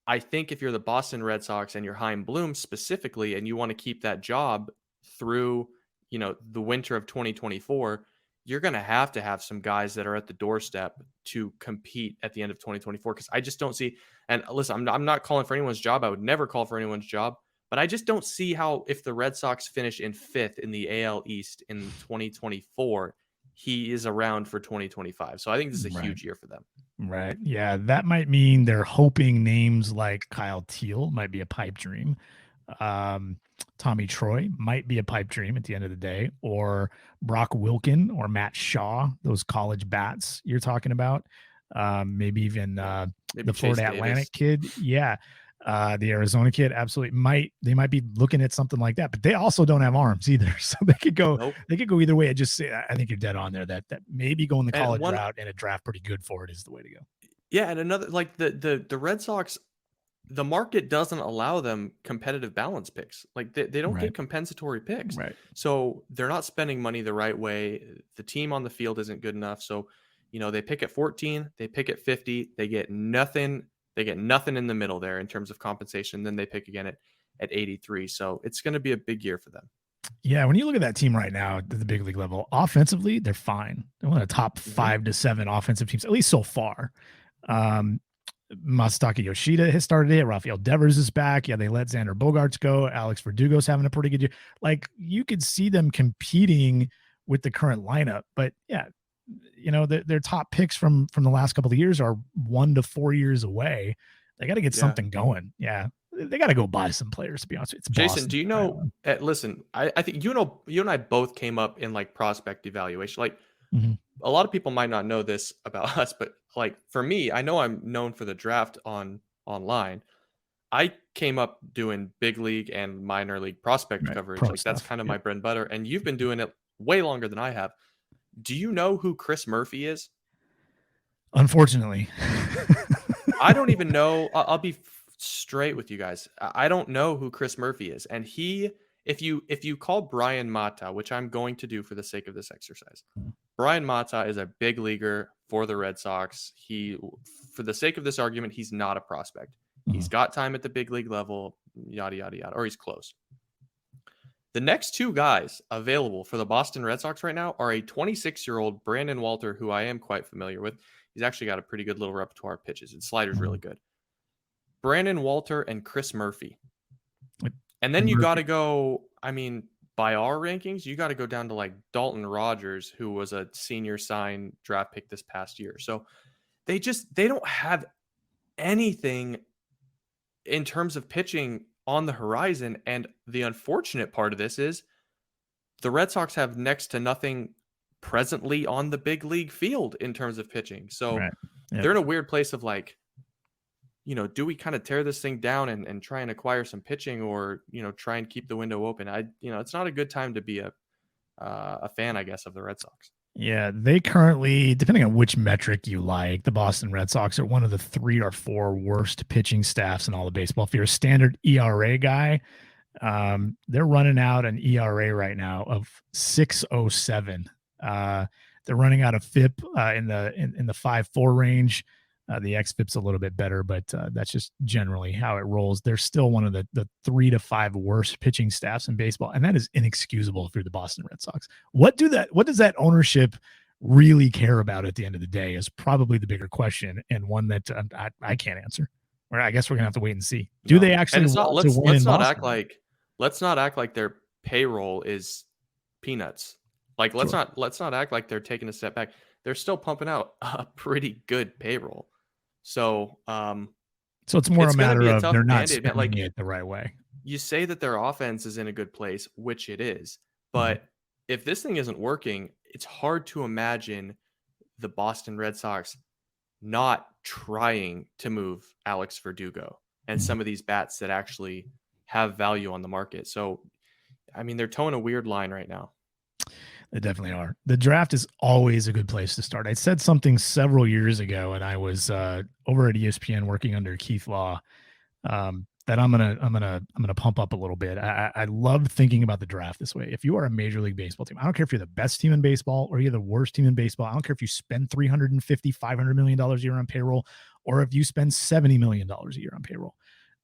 I think if you're the Boston Red Sox and you're Chaim Bloom specifically, and you want to keep that job through, the winter of 2024, you're going to have some guys that are at the doorstep to compete at the end of 2024. Because I just don't see, and listen, I'm not calling for anyone's job. I would never call for anyone's job, but I just don't see how, if the Red Sox finish in 5th in the AL East in 2024, he is around for 2025. So I think this is a Right. huge year for them. Right. Yeah. That might mean they're hoping names like Kyle Teal might be a pipe dream. Tommy Troy might be a pipe dream at the end of the day, or Brock Wilken or Matt Shaw, those college bats you're talking about. Maybe even Maybe the Chase Florida Davis. Atlantic kid. Yeah. The Arizona kid absolutely they might be looking at something like that, but they also don't have arms either. So they could go, Nope. they could go either way. I think you're dead on there that maybe going the And college one- route and a draft pretty good for it is the way to go. Yeah, and another, like the Red Sox, the market doesn't allow them competitive balance picks. Like they don't Right. get compensatory picks. Right. So they're not spending money the right way. The team on the field isn't good enough. So, they pick at 14, they pick at 50, they get nothing. They get nothing in the middle there in terms of compensation. Then they pick again at 83. So it's going to be a big year for them. Yeah, when you look at that team right now at the big league level, offensively, they're fine. They're one of the top 5 to 7 offensive teams, at least so far. Masataka Yoshida has started it. Rafael Devers is back. Yeah, they let Xander Bogaerts go. Alex Verdugo's having a pretty good year. Like, you could see them competing with the current lineup. But yeah, their top picks from the last couple of years are 1 to 4 years away. They got to get something going. Yeah. They got to go buy some players, to be honest. It's Jason, Boston, do you know? Listen, I think you and I both came up in like prospect evaluation. Like a lot of people might not know this about us, but like for me, I know I'm known for the draft online. I came up doing big league and minor league prospect coverage. Like that's kind of my bread and butter. And you've been doing it way longer than I have. Do you know who Chris Murphy is? Unfortunately, I don't even know. I'll be straight with you guys. I don't know who Chris Murphy is. And if you call Brian Mata, which I'm going to do for the sake of this exercise, Brian Mata is a big leaguer for the Red Sox. For the sake of this argument, he's not a prospect. He's got time at the big league level, yada, yada, yada, or he's close. The next 2 guys available for the Boston Red Sox right now are a 26-year-old Brandon Walter, who I am quite familiar with. He's actually got a pretty good little repertoire of pitches. His slider's really good. Brandon Walter and Chris Murphy. And then you got to go, by our rankings, you got to go down to like Dalton Rogers, who was a senior sign draft pick this past year. So they don't have anything in terms of pitching on the horizon. And the unfortunate part of this is the Red Sox have next to nothing presently on the big league field in terms of pitching. So they're in a weird place of like, do we kind of tear this thing down and try and acquire some pitching, or, try and keep the window open? It's not a good time to be a fan, I guess, of the Red Sox. Yeah, they currently, depending on which metric you like, the Boston Red Sox are one of the 3 or 4 worst pitching staffs in all of baseball. If you're a standard ERA guy, they're running out an ERA right now of 6.07. They're running out of FIP in the 5.4 range. The xFIP's a little bit better, but that's just generally how it rolls. They're still one of the 3 to 5 worst pitching staffs in baseball, and that is inexcusable if you're the Boston Red Sox. What does that ownership really care about at the end of the day is probably the bigger question, and one that I can't answer. Or I guess we're gonna have to wait and see. Do they actually? Let's not act like their payroll is peanuts. Like let's not act like they're taking a step back. They're still pumping out a pretty good payroll. So it's more a matter of they're not spending it the right way. You say that their offense is in a good place, which it is, but if this thing isn't working, it's hard to imagine the Boston Red Sox not trying to move Alex Verdugo and some of these bats that actually have value on the market. So, they're towing a weird line right now. They definitely are. The draft is always a good place to start. I said something several years ago, and I was over at ESPN working under Keith Law, that I'm gonna pump up a little bit. I love thinking about the draft this way. If you are a Major League Baseball team, I don't care if you're the best team in baseball or you're the worst team in baseball. I don't care if you spend $350, $500 million a year on payroll, or if you spend $70 million a year on payroll.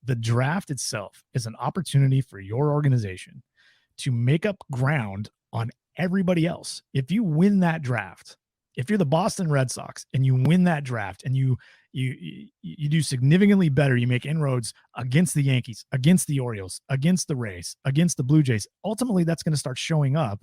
The draft itself is an opportunity for your organization to make up ground on everybody else. If you win that draft, if you're the Boston Red Sox and you win that draft and you do significantly better, you make inroads against the Yankees, against the Orioles, against the Rays, against the Blue Jays, ultimately that's going to start showing up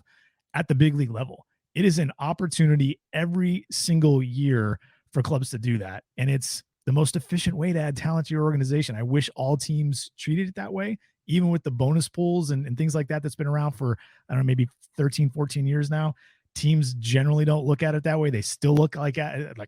at the big league level. It is an opportunity every single year for clubs to do that. And it's the most efficient way to add talent to your organization. I wish all teams treated it that way, even with the bonus pools and things like that that's been around for, I don't know, maybe 13, 14 years now. Teams generally don't look at it that way. They still look like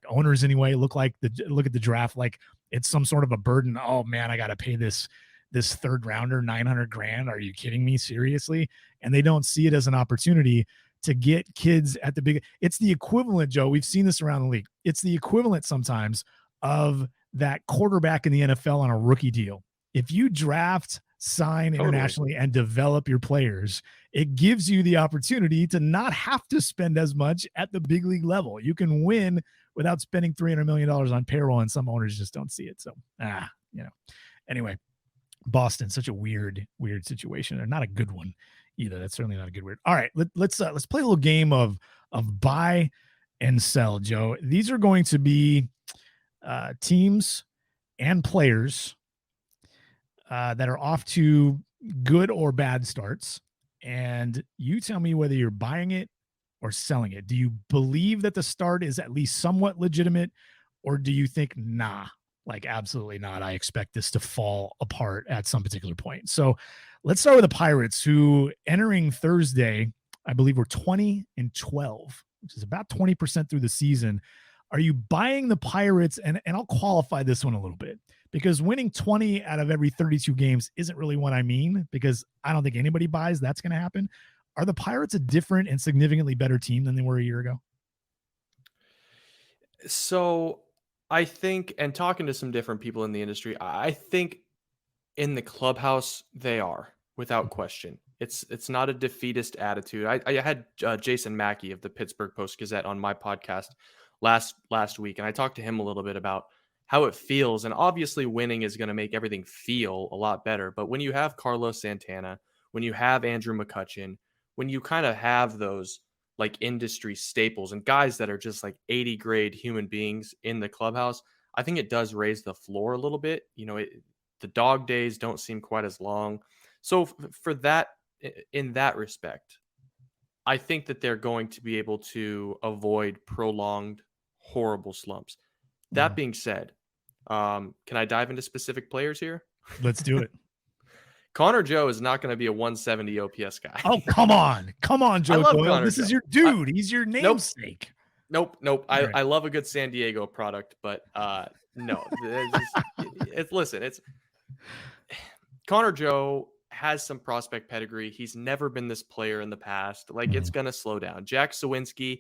owners anyway, look at the draft like it's some sort of a burden. Oh man, I got to pay this third rounder $900,000. Are you kidding me? Seriously? And they don't see it as an opportunity to get kids at the big. It's the equivalent, Joe. We've seen this around the league. It's the equivalent sometimes of that quarterback in the NFL on a rookie deal. If you draft, sign internationally and develop your players, it gives you the opportunity to not have to spend as much at the big league level. You can win without spending $300 million on payroll, and some owners just don't see it. So, anyway, Boston, such a weird situation. They're not a good one either. That's certainly not a good word. All right, let's play a little game of buy and sell, Joe. These are going to be teams and players that are off to good or bad starts. And you tell me whether you're buying it or selling it. Do you believe that the start is at least somewhat legitimate, or do you think, nah, like absolutely not, I expect this to fall apart at some particular point? So let's start with the Pirates, who entering Thursday, I believe were 20-12, which is about 20% through the season. Are you buying the Pirates? And I'll qualify this one a little bit, because winning 20 out of every 32 games isn't really what I mean, because I don't think anybody buys that's going to happen. Are the Pirates a different and significantly better team than they were a year ago? So I think, and talking to some different people in the industry, I think in the clubhouse, they are, without question. It's not a defeatist attitude. I had Jason Mackey of the Pittsburgh Post-Gazette on my podcast last week, and I talked to him a little bit about how it feels. And obviously winning is going to make everything feel a lot better. But when you have Carlos Santana, when you have Andrew McCutchen, when you kind of have those like industry staples and guys that are just like 80 grade human beings in the clubhouse, I think it does raise the floor a little bit. The dog days don't seem quite as long. So for that, in that respect, I think that they're going to be able to avoid prolonged, horrible slumps. That being said, can I dive into specific players here? Let's do it. Connor Joe is not going to be a 170 OPS guy. Oh, come on, Joe. I love Doyle. Connor This Joe. is your dude. He's your namesake. Nope. Right. I love a good San Diego product, but no. It's Connor Joe has some prospect pedigree. He's never been this player in the past. It's going to slow down. Jack Sawinski,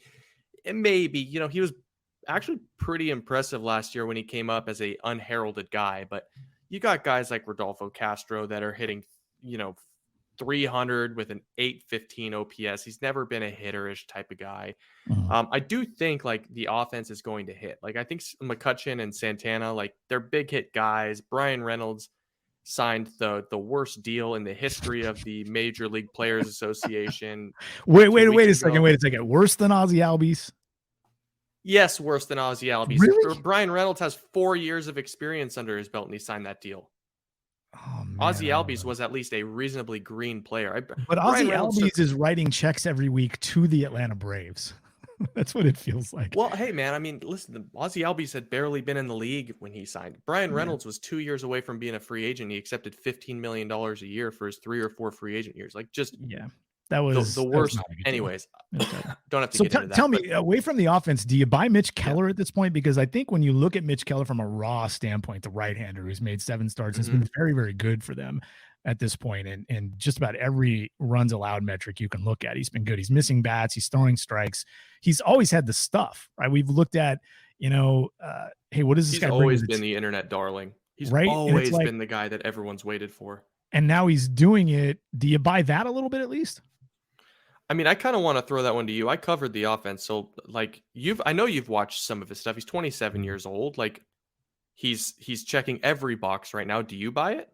it maybe, he was actually pretty impressive last year when he came up as a unheralded guy, but you got guys like Rodolfo Castro that are hitting, 300 with an 815 OPS. He's never been a hitterish type of guy. I do think the offense is going to hit. I think McCutchen and Santana, they're big hit guys. Brian Reynolds signed the worst deal in the history of the Major League Players Association. Wait a second. Worse than Ozzie Albies? Yes, worse than Ozzie Albies. Really? Brian Reynolds has 4 years of experience under his belt, and he signed that deal. Oh, man. Ozzie Albies was at least a reasonably green player. But Ozzie Albies is writing checks every week to the Atlanta Braves. That's what it feels like. Well, hey, man, listen, Ozzie Albies had barely been in the league when he signed. Brian Reynolds was 2 years away from being a free agent. He accepted $15 million a year for his 3 or 4 free agent years. That was the worst. Anyways, don't have to get into that. Tell me, away from the offense, do you buy Mitch Keller at this point? Because I think when you look at Mitch Keller from a raw standpoint, the right-hander who's made 7 starts has been very, very good for them at this point. And just about every runs allowed metric you can look at, he's been good. He's missing bats. He's throwing strikes. He's always had the stuff, right? We've looked at, hey, what is this guy? He's always been the internet darling. He's always been the guy that everyone's waited for. And now he's doing it. Do you buy that a little bit at least? I kind of want to throw that one to you. I covered the offense. So I know you've watched some of his stuff. He's 27 years old. He's checking every box right now. Do you buy it?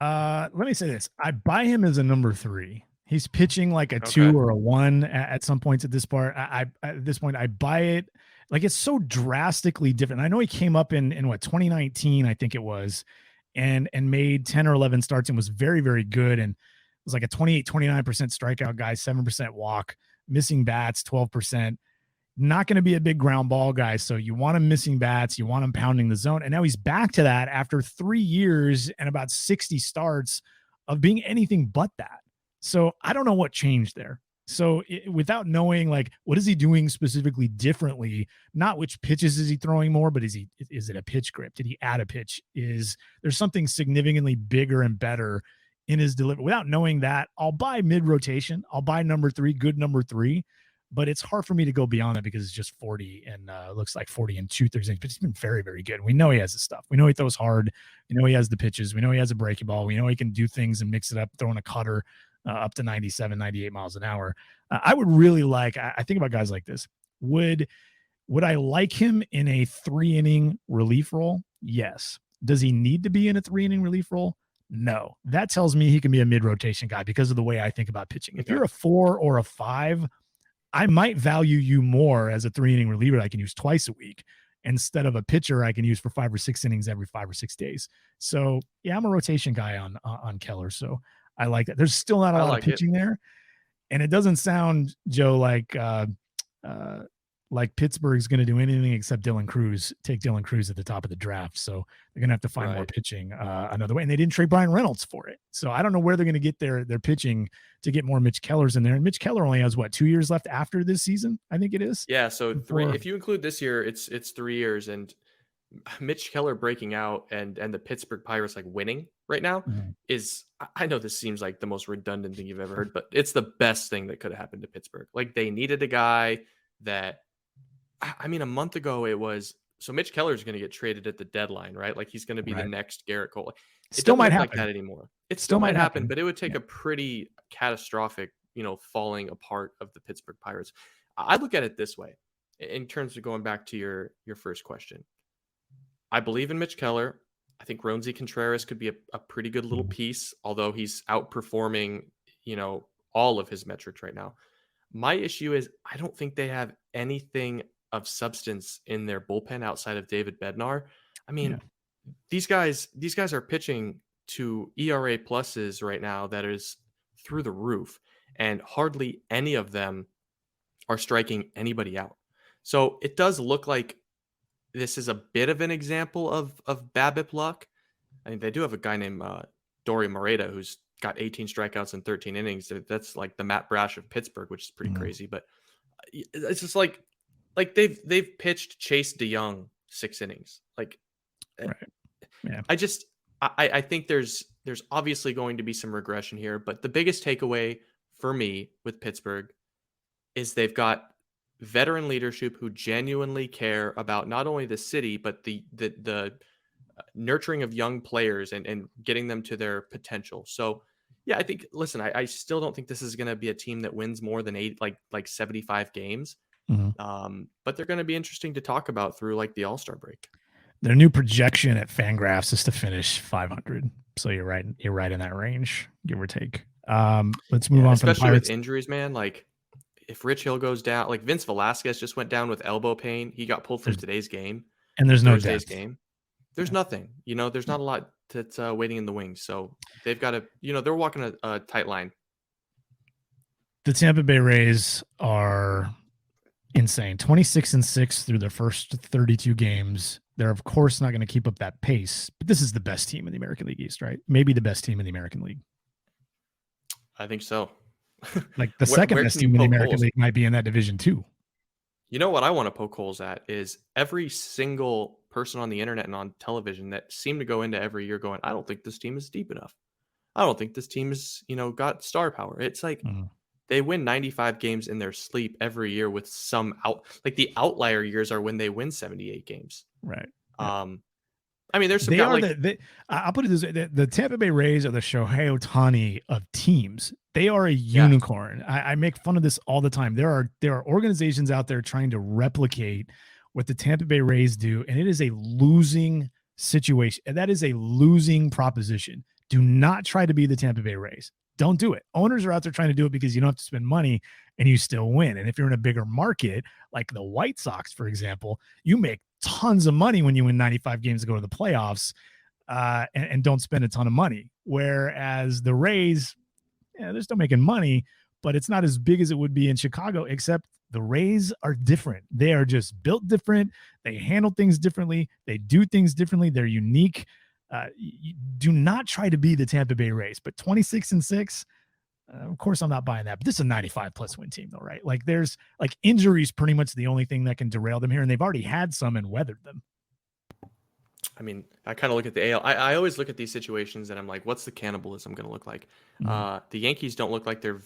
Let me say this. I buy him as a number 3. He's pitching like a 2 or a 1 at some points at this part. At this point, I buy it. It's so drastically different. I know he came up in 2019, I think it was, and made 10 or 11 starts and was very, very good. And it was like a 28, 29% strikeout guy, 7% walk. missing bats, 12%. Not going to be a big ground ball guy. So you want him missing bats, you want him pounding the zone. And now he's back to that after 3 years and about 60 starts of being anything but that. So I don't know what changed there. So without knowing, like, what is he doing specifically differently? Not which pitches is he throwing more, but is it a pitch grip? Did he add a pitch? Is there's something significantly bigger and better in his delivery? Without knowing that, I'll buy mid rotation. I'll buy number 3, good number 3. But it's hard for me to go beyond that because it's just 40 and looks like 40 and 2/3 innings. But he's been very, very good. We know he has the stuff. We know he throws hard. We know he has the pitches. We know he has a breaking ball. We know he can do things and mix it up, throwing a cutter up to 97, 98 miles an hour. I would really like, I think about guys like this. Would I like him in a 3-inning relief role? Yes. Does he need to be in a 3-inning relief role? No. That tells me he can be a mid-rotation guy because of the way I think about pitching. If you're a 4 or a 5, I might value you more as a 3-inning reliever that I can use twice a week instead of a pitcher I can use for 5 or 6 innings every 5 or 6 days. So yeah, I'm a rotation guy on Keller. So I like that. There's still not a lot of pitching there. And it doesn't sound, Joe, like Pittsburgh's going to do anything except take Dylan Cruz at the top of the draft. So they're going to have to find more pitching another way. And they didn't trade Brian Reynolds for it. So I don't know where they're going to get their pitching to get more Mitch Kellers in there. And Mitch Keller only has 2 years left after this season, I think it is. Yeah. So 3, if you include this year, it's 3 years, and Mitch Keller breaking out and the Pittsburgh Pirates like winning right now is, I know this seems like the most redundant thing you've ever heard, but it's the best thing that could have happened to Pittsburgh. Like, they needed a guy that, I mean, a month ago it was, so Mitch Keller is going to get traded at the deadline, right? Like, he's going to be the next Garrett Cole. It still might happen like that anymore. It still might happen, but it would take a pretty catastrophic, falling apart of the Pittsburgh Pirates. I look at it this way, in terms of going back to your first question. I believe in Mitch Keller. I think Roansy Contreras could be a pretty good little piece, although he's outperforming, all of his metrics right now. My issue is I don't think they have anything of substance in their bullpen outside of David Bednar. I mean, these guys are pitching to ERA pluses right now that is through the roof, and hardly any of them are striking anybody out. So it does look like this is a bit of an example of BABIP luck. I mean, they do have a guy named Dory Moreta who's got 18 strikeouts in 13 innings. That's like the Matt Brash of Pittsburgh, which is pretty crazy. But it's just like they've pitched Chase DeYoung 6 innings. Like, I think there's obviously going to be some regression here, but the biggest takeaway for me with Pittsburgh is they've got veteran leadership who genuinely care about not only the city, but the nurturing of young players and getting them to their potential. So yeah, I think, listen, I still don't think this is going to be a team that wins more than 75 games. But they're going to be interesting to talk about through like the All-Star break. Their new projection at Fangraphs is to finish 500. So you're right in that range, give or take. Let's move on. Especially with injuries, man. Like, if Rich Hill goes down, like Vince Velasquez just went down with elbow pain. He got pulled from today's game. And there's no depth. Game. There's nothing, there's not a lot that's waiting in the wings. So they've got to, they're walking a tight line. The Tampa Bay Rays are insane. 26-6 through their first 32 games. They're of course not going to keep up that pace, but this is the best team in the American League East, right? Maybe the best team in the American League. I think so. Like the second best team in the American League might be in that division too. You know what I want to poke holes at is every single person on the internet and on television that seem to go into every year going, I don't think this team is deep enough. I don't think this team is, got star power. It's like they win 95 games in their sleep every year with some like the outlier years are when they win 78 games. Right. I mean, there's some. I'll put it this way: the Tampa Bay Rays are the Shohei Ohtani of teams. They are a unicorn. I make fun of this all the time. There are organizations out there trying to replicate what the Tampa Bay Rays do, and it is a losing situation. And that is a losing proposition. Do not try to be the Tampa Bay Rays. Don't do it. Owners are out there trying to do it because you don't have to spend money and you still win. And if you're in a bigger market, like the White Sox, for example, you make tons of money when you win 95 games to go to the playoffs and don't spend a ton of money. Whereas the Rays, they're still making money, but it's not as big as it would be in Chicago, except the Rays are different. They are just built different. They handle things differently. They do things differently. They're unique. You do not try to be the Tampa Bay Rays, but 26-6, of course I'm not buying that. But this is a 95+ win team though, right? Like there's like injuries pretty much the only thing that can derail them here, and they've already had some and weathered them. I mean, I kind of look at the AL. I always look at these situations and I'm like, what's the cannibalism going to look like? The Yankees don't look like they're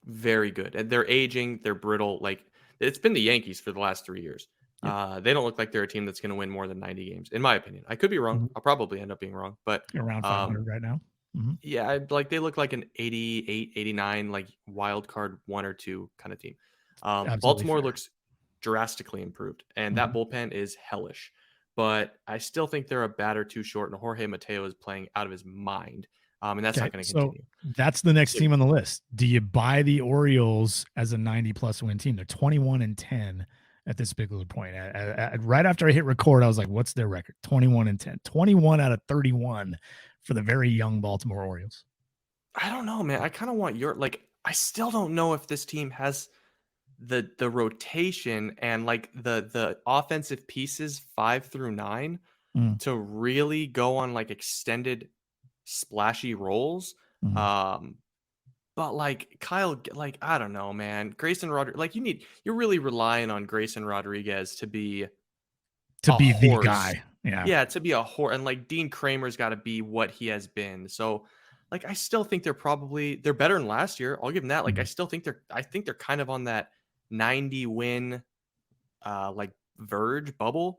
very good. And they're aging. They're brittle. Like, it's been the Yankees for the last 3 years. Yep. They don't look like they're a team that's going to win more than 90 games, in my opinion. I could be wrong. I'll probably end up being wrong. But around 500 right now. Yeah, like they look like an 88, 89, like wild card 1 or 2 kind of team. Baltimore looks drastically improved, and that bullpen is hellish. But I still think they're a bat or 2 short, and Jorge Mateo is playing out of his mind. And that's not going to continue. So that's the next team on the list. Do you buy the Orioles as a 90+ win team? They're 21-10 at this particular point. Right after I hit record, I was like, what's their record? 21-10. 21 out of 31 for the very young Baltimore Orioles. I don't know, man. I kind of want I still don't know if this team has the rotation and like the offensive pieces 5 through 9 to really go on like extended splashy roles. But like Kyle, like, I don't know, man. Grayson Rodriguez, like you're really relying on Grayson Rodriguez to be the guy. Yeah, to be a horse. And like Dean Kramer's got to be what he has been. So like I still think they're better than last year. I'll give them that. Like I think they're kind of on that 90 win like verge bubble.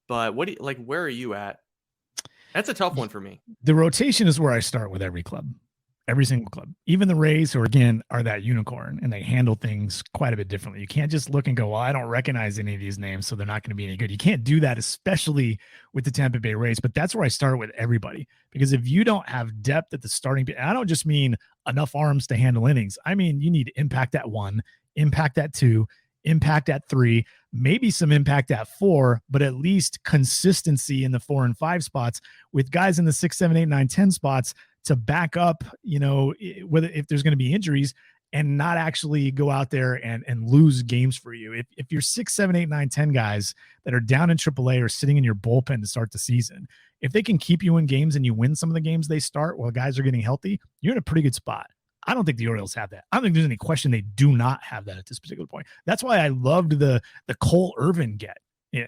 But where are you at? That's a tough one for me. The rotation is where I start with every club. Every single club, even the Rays, who again are that unicorn, and they handle things quite a bit differently. You can't just look and go, well, I don't recognize any of these names, so they're not going to be any good. You can't do that, especially with the Tampa Bay Rays. But that's where I start with everybody, because if you don't have depth at the starting, I don't just mean enough arms to handle innings. I mean, you need impact at 1, impact at 2, impact at 3, maybe some impact at 4, but at least consistency in the 4 and 5 spots with guys in the 6, 7, 8, 9, 10 spots to back up, whether if there's going to be injuries, and not actually go out there and lose games for you. If you're 6, 7, 8, 9, 10 guys that are down in AAA or sitting in your bullpen to start the season, if they can keep you in games and you win some of the games they start while guys are getting healthy, you're in a pretty good spot. I don't think the Orioles have that. I don't think there's any question they do not have that at this particular point. That's why I loved the Cole Irvin get.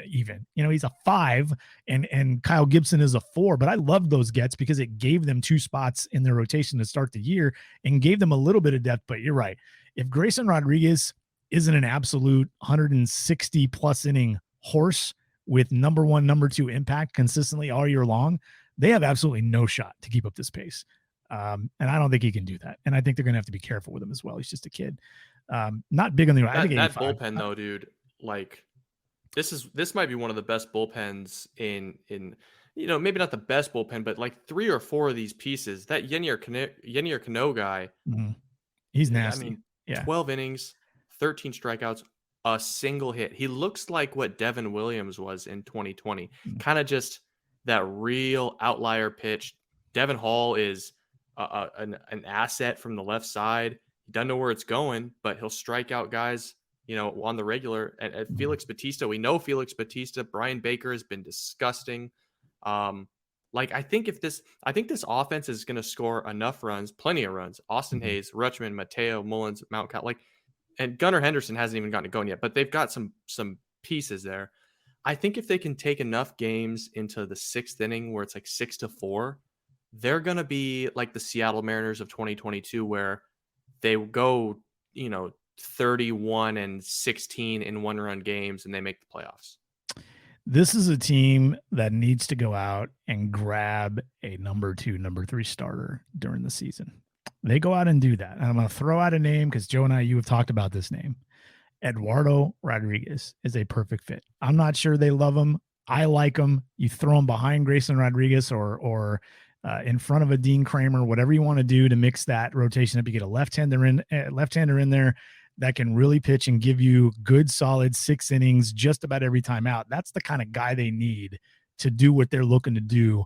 Even, he's a 5 and Kyle Gibson is a 4, but I loved those gets because it gave them 2 spots in their rotation to start the year and gave them a little bit of depth. But you're right. If Grayson Rodriguez isn't an absolute 160+ inning horse with number 1, number 2 impact consistently all year long, they have absolutely no shot to keep up this pace. And I don't think he can do that. And I think they're going to have to be careful with him as well. He's just a kid. Not big on the, I think that bullpen though, dude, like, This might be one of the best bullpens in maybe not the best bullpen, but like 3 or 4 of these pieces. That Yennier Cano guy, he's nasty. I mean, 12 innings, 13 strikeouts, a single hit. He looks like what Devin Williams was in 2020. Kind of just that real outlier pitch. Devin Hall is an asset from the left side. He doesn't know where it's going, but he'll strike out guys on the regular. And Felix Bautista, we know Felix Bautista. Brian Baker has been disgusting. I think this offense is going to score enough runs, plenty of runs. Austin Hayes, Rutschman, Mateo, Mullins, Mountcott, and Gunnar Henderson hasn't even gotten it going yet, but they've got some pieces there. I think if they can take enough games into the 6th inning where it's like 6-4, they're going to be like the Seattle Mariners of 2022, where they go, 31-16 in 1-run games and they make the playoffs. This is a team that needs to go out and grab a number 2, number 3 starter during the season. They go out and do that. And I'm going to throw out a name because Joe and you have talked about this name. Eduardo Rodriguez is a perfect fit. I'm not sure they love him. I like him. You throw him behind Grayson Rodriguez or in front of a Dean Kramer, whatever you want to do to mix that rotation up. You get a left-hander in there that can really pitch and give you good, solid 6 innings just about every time out. That's the kind of guy they need to do what they're looking to do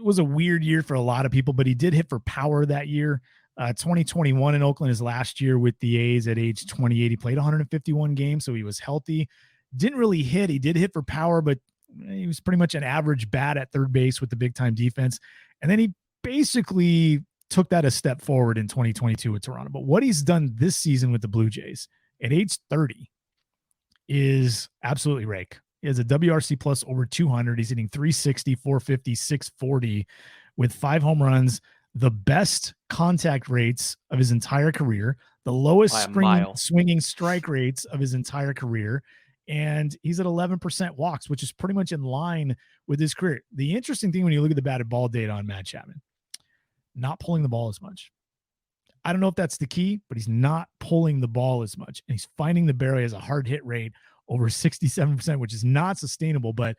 was a weird year for a lot of people, but he did hit for power that year. 2021 in Oakland, his last year with the A's at age 28. He played 151 games, so he was healthy. Didn't really hit. He did hit for power, but he was pretty much an average bat at third base with the big-time defense. And then he basically took that a step forward in 2022 with Toronto. But what he's done this season with the Blue Jays at age 30 is absolutely rake. He has a WRC plus over 200. He's hitting 360, 450, 640 with 5 home runs, the best contact rates of his entire career, the lowest swinging strike rates of his entire career. And he's at 11% walks, which is pretty much in line with his career. The interesting thing when you look at the batted ball data on Matt Chapman, not pulling the ball as much. I don't know if that's the key, but he's not pulling the ball as much. And he's finding the barrel. He has a hard hit rate over 67%, which is not sustainable. But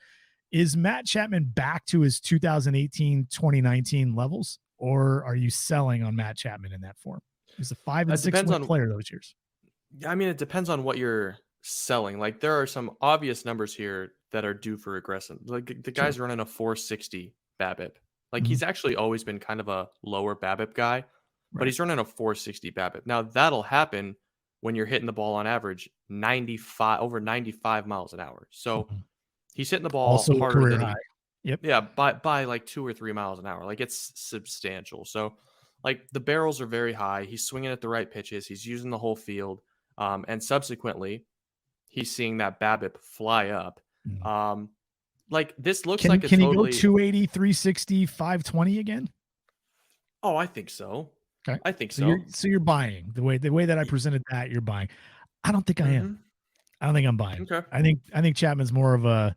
is Matt Chapman back to his 2018, 2019 levels? Or are you selling on Matt Chapman in that form? He's a 5 and 6 win player those years. I mean, it depends on what you're selling. Like, there are some obvious numbers here that are due for regression. Like, the guy's running a 460 BABIP. Like, he's actually always been kind of a lower BABIP guy, but he's running a 460 BABIP. Now, that'll happen when you're hitting the ball on average over 95 miles an hour. So he's hitting the ball also harder career than high. Yep. Yeah, by like 2 or 3 miles an hour. Like, it's substantial. So, like, the barrels are very high. He's swinging at the right pitches. He's using the whole field. And subsequently, he's seeing that BABIP fly up. Like, this looks like a can totally... he go 280, 360, 520 again? Oh, I think so. Okay. I think so. So you're buying the way that I presented that. You're buying. I don't think I am. I don't think I'm buying. Okay. I think Chapman's more of a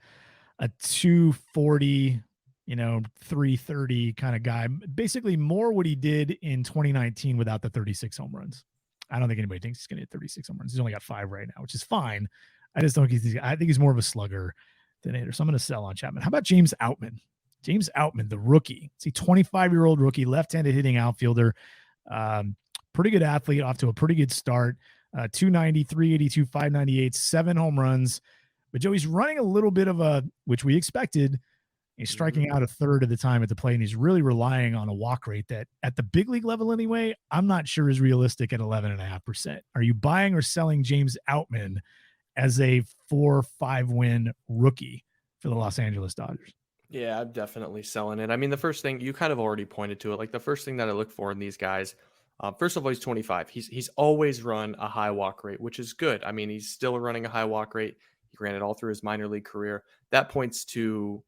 240, 330 kind of guy. Basically, more what he did in 2019 without the 36 home runs. I don't think anybody thinks he's going to hit 36 home runs. He's only got 5 right now, which is fine. I just don't think I think he's more of a slugger than a hitter. So I'm going to sell on Chapman. How about James Outman? James Outman, the rookie. It's a 25-year-old rookie, left-handed hitting outfielder. Pretty good athlete, off to a pretty good start. 290, 382, 598, 7 home runs. But Joey's running a little bit of which we expected. He's striking out a third of the time at the plate, and he's really relying on a walk rate that, at the big league level anyway, I'm not sure is realistic at 11.5%. Are you buying or selling James Outman as a 4-5 win rookie for the Los Angeles Dodgers? Yeah, I'm definitely selling it. I mean, the first thing, you kind of already pointed to it. Like, the first thing that I look for in these guys, first of all, he's 25. He's always run a high walk rate, which is good. I mean, he's still running a high walk rate. He ran it all through his minor league career. That points to,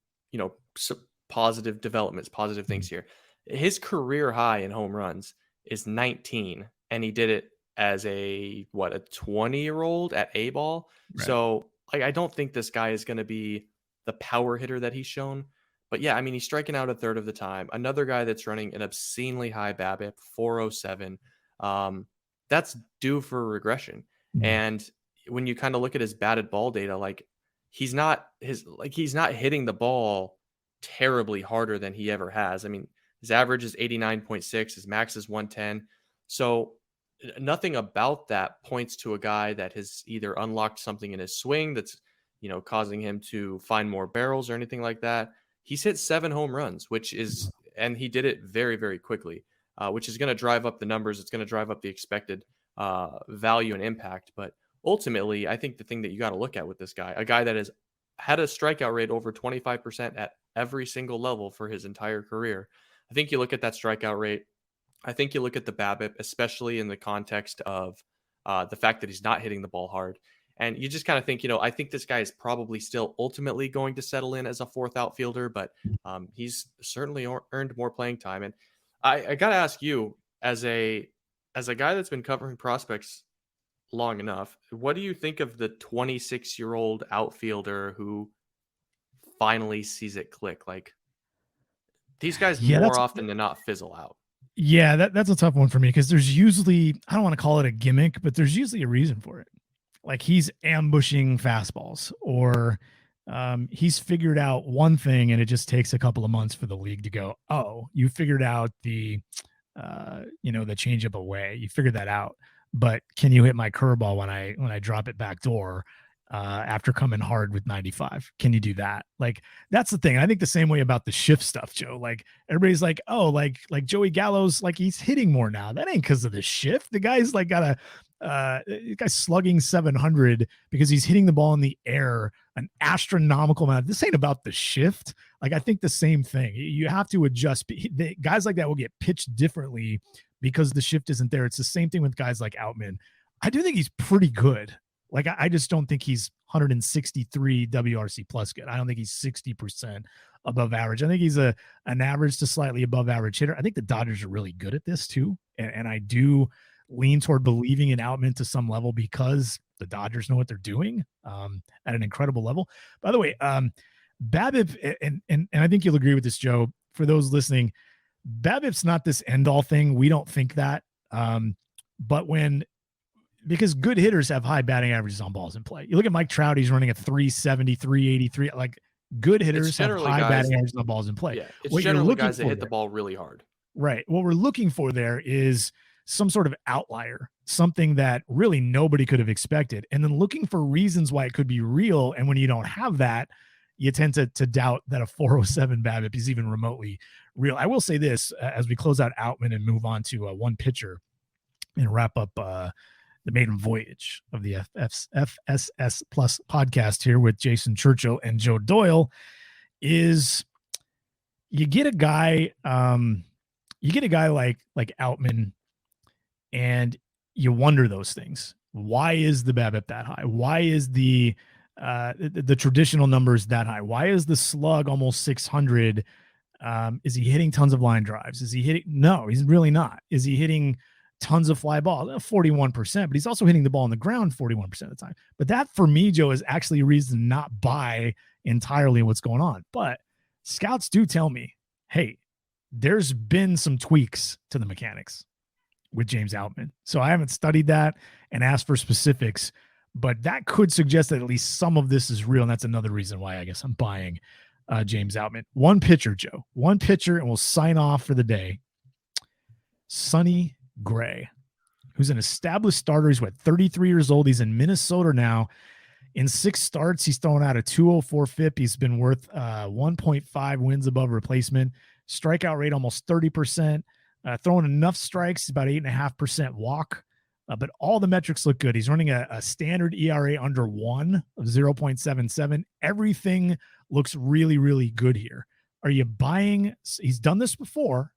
some positive developments, positive things here. His career high in home runs is 19, and he did it as a 20-year-old at A ball. Right. So, like, I don't think this guy is going to be the power hitter that he's shown. But yeah, I mean, he's striking out a third of the time. Another guy that's running an obscenely high BABIP, 407. That's due for regression. And when you kind of look at his batted ball data, like, he's not hitting the ball terribly harder than he ever has. I mean, his average is 89.6, his max is 110. So nothing about that points to a guy that has either unlocked something in his swing that's, causing him to find more barrels or anything like that. He's hit 7 home runs, and he did it very, very quickly, which is going to drive up the numbers. It's going to drive up the expected value and impact. But ultimately, I think the thing that you got to look at with this guy, a guy that has had a strikeout rate over 25% at every single level for his entire career. I think you look at that strikeout rate. I think you look at the BABIP, especially in the context of the fact that he's not hitting the ball hard. And you just kind of think, I think this guy is probably still ultimately going to settle in as a 4th outfielder, but he's certainly earned more playing time. And I got to ask you, as a guy that's been covering prospects long enough, what do you think of the 26-year-old outfielder who finally sees it click? Like, these guys more often than not fizzle out. Yeah, that's a tough one for me, because there's usually, I don't want to call it a gimmick, but there's usually a reason for it. Like, he's ambushing fastballs, or he's figured out one thing and it just takes a couple of months for the league to go, oh, you figured out the changeup away. You figured that out, but can you hit my curveball when I drop it back door? after coming hard with 95. Can you do that? Like, that's the thing. I think the same way about the shift stuff, Joe. Like, everybody's like, oh, like Joey Gallo's, like, he's hitting more now. That ain't because of the shift. The guy's like got the guy's slugging 700 because he's hitting the ball in the air an astronomical amount. This ain't about the shift. Like, I think the same thing. You have to adjust. Guys like that will get pitched differently because the shift isn't there. It's the same thing with guys like Outman. I do think he's pretty good. Like, I just don't think he's 163 WRC plus good. I don't think he's 60% above average. I think he's an average to slightly above average hitter. I think the Dodgers are really good at this too. And I do lean toward believing in Outman to some level because the Dodgers know what they're doing at an incredible level. By the way, BABIP, and I think you'll agree with this, Joe, for those listening, BABIP's not this end all thing. We don't think that. But because good hitters have high batting averages on balls in play. You look at Mike Trout, he's running a 370, 383. Like, good hitters have high batting averages on balls in play. Yeah, it's generally guys that hit the ball really hard. Right. What we're looking for there is some sort of outlier, something that really nobody could have expected, and then looking for reasons why it could be real. And when you don't have that, you tend to doubt that a 407 BABIP is even remotely real. I will say this as we close out Outman and move on to one pitcher and wrap up the maiden voyage of the FSS Plus podcast here with Jason Churchill and Joe Doyle, is you get a guy like Outman, and you wonder those things. Why is the BABIP that high? Why is the traditional numbers that high? Why is the slug almost 600? Is he hitting tons of line drives? Is he hitting? No, he's really not. Is he hitting tons of fly balls? 41%, but he's also hitting the ball on the ground 41% of the time. But that, for me, Joe, is actually a reason to not buy entirely what's going on. But scouts do tell me, hey, there's been some tweaks to the mechanics with James Outman. So I haven't studied that and asked for specifics, but that could suggest that at least some of this is real. And that's another reason why I guess I'm buying James Outman. One pitcher, Joe, and we'll sign off for the day. Sonny Gray, who's an established starter. He's 33 years old. He's in Minnesota now. In 6 starts, he's thrown out a 204 FIP. He's been worth 1.5 wins above replacement. Strikeout rate almost 30%. Throwing enough strikes, about 8.5% walk. But all the metrics look good. He's running a standard ERA under 1 of 0.77. Everything looks really, really good here. Are you buying? He's done this before,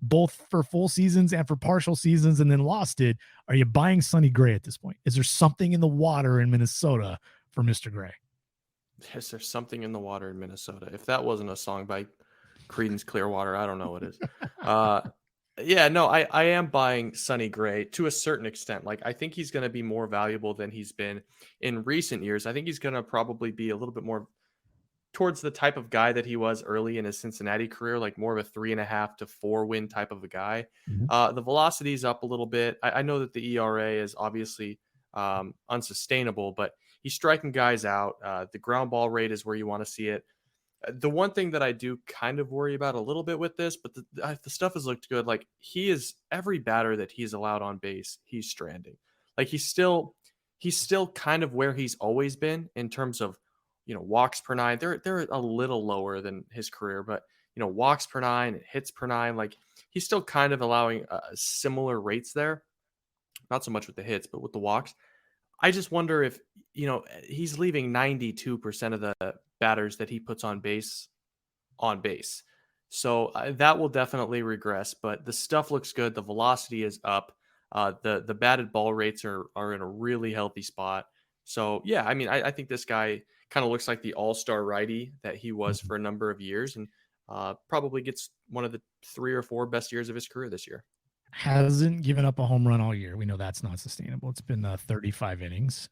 both for full seasons and for partial seasons, and then lost it. Are you buying Sonny Gray at this point? Is there something in the water in Minnesota for Mr. Gray? Is there something in the water in Minnesota? If that wasn't a song by Creedence Clearwater, I don't know what is. Yeah, no, I am buying Sonny Gray to a certain extent. Like, I think he's going to be more valuable than he's been in recent years. I think he's going to probably be a little bit more towards the type of guy that he was early in his Cincinnati career, like more of a 3.5 to 4 win type of a guy. Mm-hmm. The velocity is up a little bit. I know that the ERA is obviously unsustainable, but he's striking guys out. The ground ball rate is where you want to see it. The one thing that I do kind of worry about a little bit with this, but the stuff has looked good. Like, he is, every batter that he's allowed on base, he's stranding. Like, he's still kind of where he's always been in terms of, walks per 9. They're a little lower than his career, but walks per 9, hits per 9. Like, he's still kind of allowing similar rates there. Not so much with the hits, but with the walks. I just wonder if, he's leaving 92% of the batters that he puts on base. So that will definitely regress, but the stuff looks good. The velocity is up. The batted ball rates are in a really healthy spot. So yeah, I mean, I think this guy kind of looks like the all-star righty that he was for a number of years, and probably gets one of the 3 or 4 best years of his career this year. Hasn't given up a home run all year. We know that's not sustainable. It's been 35 innings.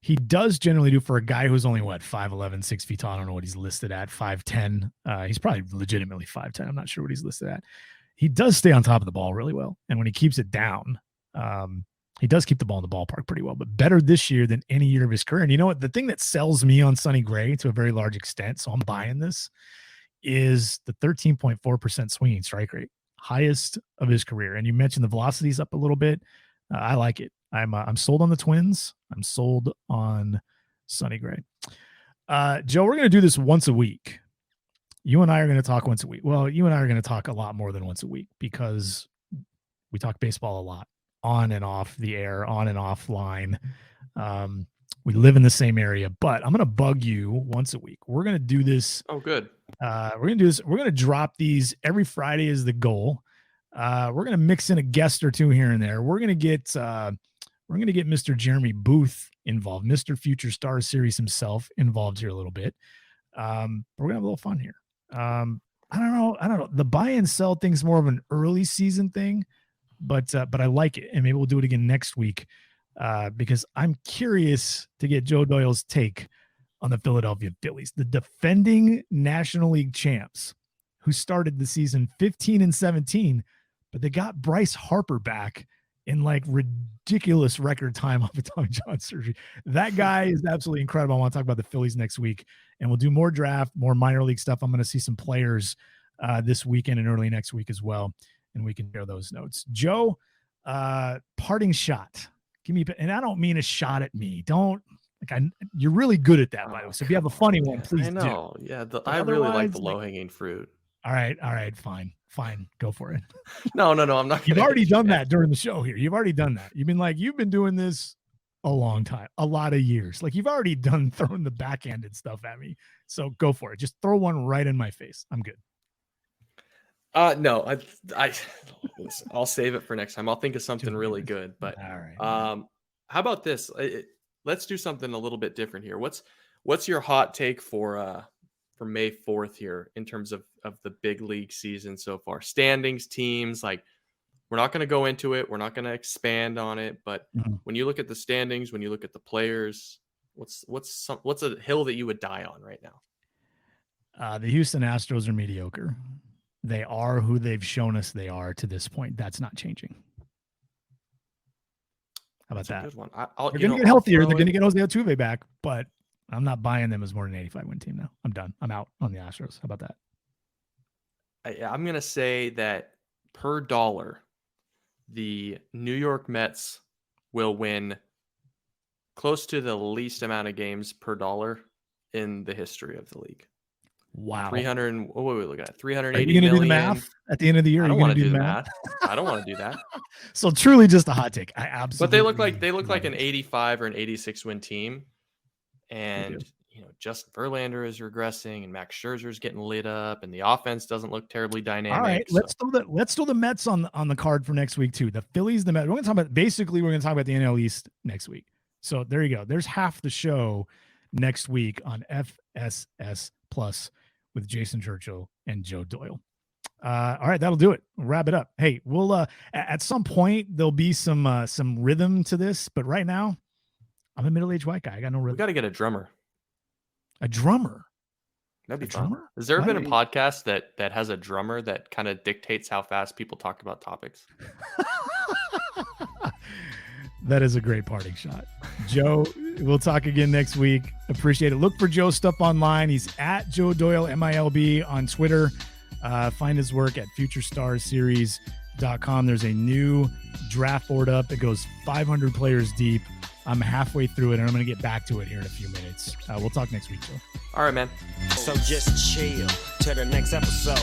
He does generally do, for a guy who's only 5'11", 6 feet tall. I don't know what he's listed at, 5'10". He's probably legitimately 5'10". I'm not sure what he's listed at. He does stay on top of the ball really well. And when he keeps it down, he does keep the ball in the ballpark pretty well, but better this year than any year of his career. And you know what? The thing that sells me on Sonny Gray to a very large extent, so I'm buying this, is the 13.4% swinging strike rate, highest of his career. And you mentioned the velocity's up a little bit. I like it. I'm sold on the Twins. I'm sold on Sonny Gray. Joe, we're going to do this once a week. You and I are going to talk once a week. Well, you and I are going to talk a lot more than once a week because we talk baseball a lot on and off the air, on and offline. We live in the same area, but I'm going to bug you once a week. We're going to do this. Oh, good. We're going to do this. We're going to drop these every Friday is the goal. We're going to mix in a guest or two here and there. We're going to get Mr. Jeremy Booth involved, Mr. Future Stars Series himself involved here a little bit. We're going to have a little fun here. I don't know. The buy and sell thing's more of an early season thing, but I like it. And maybe we'll do it again next week because I'm curious to get Joe Doyle's take on the Philadelphia Phillies, the defending National League champs who started the season 15-17, but they got Bryce Harper back in like ridiculous record time off of Tommy John surgery. That guy is absolutely incredible. I want to talk about the Phillies next week, and we'll do more draft, more minor league stuff. I'm going to see some players this weekend and early next week as well, and we can share those notes. Joe, parting shot. Give me, and I don't mean a shot at me. Don't you're really good at that, by the way. So if you have a funny one, please do. I know. Yeah, I really like the low-hanging fruit. All right, fine, go for it. No, I'm not. You've already done that during the show here. You've already done that. You've been doing this a long time, a lot of years. Like you've already throwing the backhanded stuff at me. So go for it. Just throw one right in my face. I'm good. No, I'll save it for next time. I'll think of something really good. But all right. How about this? Let's do something a little bit different here. What's your hot take for May 4th here in terms of the big league season so far? Standings, teams, like we're not going to go into it. We're not going to expand on it. But when you look at the standings, when you look at the players, what's a hill that you would die on right now? The Houston Astros are mediocre. They are who they've shown us they are to this point. That's not changing. How about that? Good one. They're going to get healthier. They're going to get Jose Altuve back, but I'm not buying them as more than 85 win team now. I'm done. I'm out on the Astros. How about that? I'm going to say that per dollar, the New York Mets will win close to the least amount of games per dollar in the history of the league. Wow. 300. What are we looking at? 380 Are you going to do the million. math at the end of the year? I don't want to do the math. I don't want to do that. So truly just a hot take. I absolutely. But they look like an 85 or an 86 win team. And Justin Verlander is regressing and Max Scherzer is getting lit up and the offense doesn't look terribly dynamic. All right, let's throw the Mets on the card for next week too. The Phillies, the Mets. We're going to talk about the NL East next week. So there you go. There's half the show next week on FSS Plus with Jason Churchill and Joe Doyle. All right, that'll do it. We'll wrap it up. Hey, we'll at some point there'll be some rhythm to this, but right now I'm a middle-aged white guy. I got no rhythm. We got to get a drummer. A drummer? That'd be fun. Has there been a podcast that has a drummer that kind of dictates how fast people talk about topics? That is a great parting shot. Joe, we'll talk again next week. Appreciate it. Look for Joe's stuff online. He's at Joe Doyle, MILB on Twitter. Find his work at futurestarsseries.com. There's a new draft board up. It goes 500 players deep. I'm halfway through it, and I'm going to get back to it here in a few minutes. We'll talk next week, Joe. All right, man. So just chill till the next episode.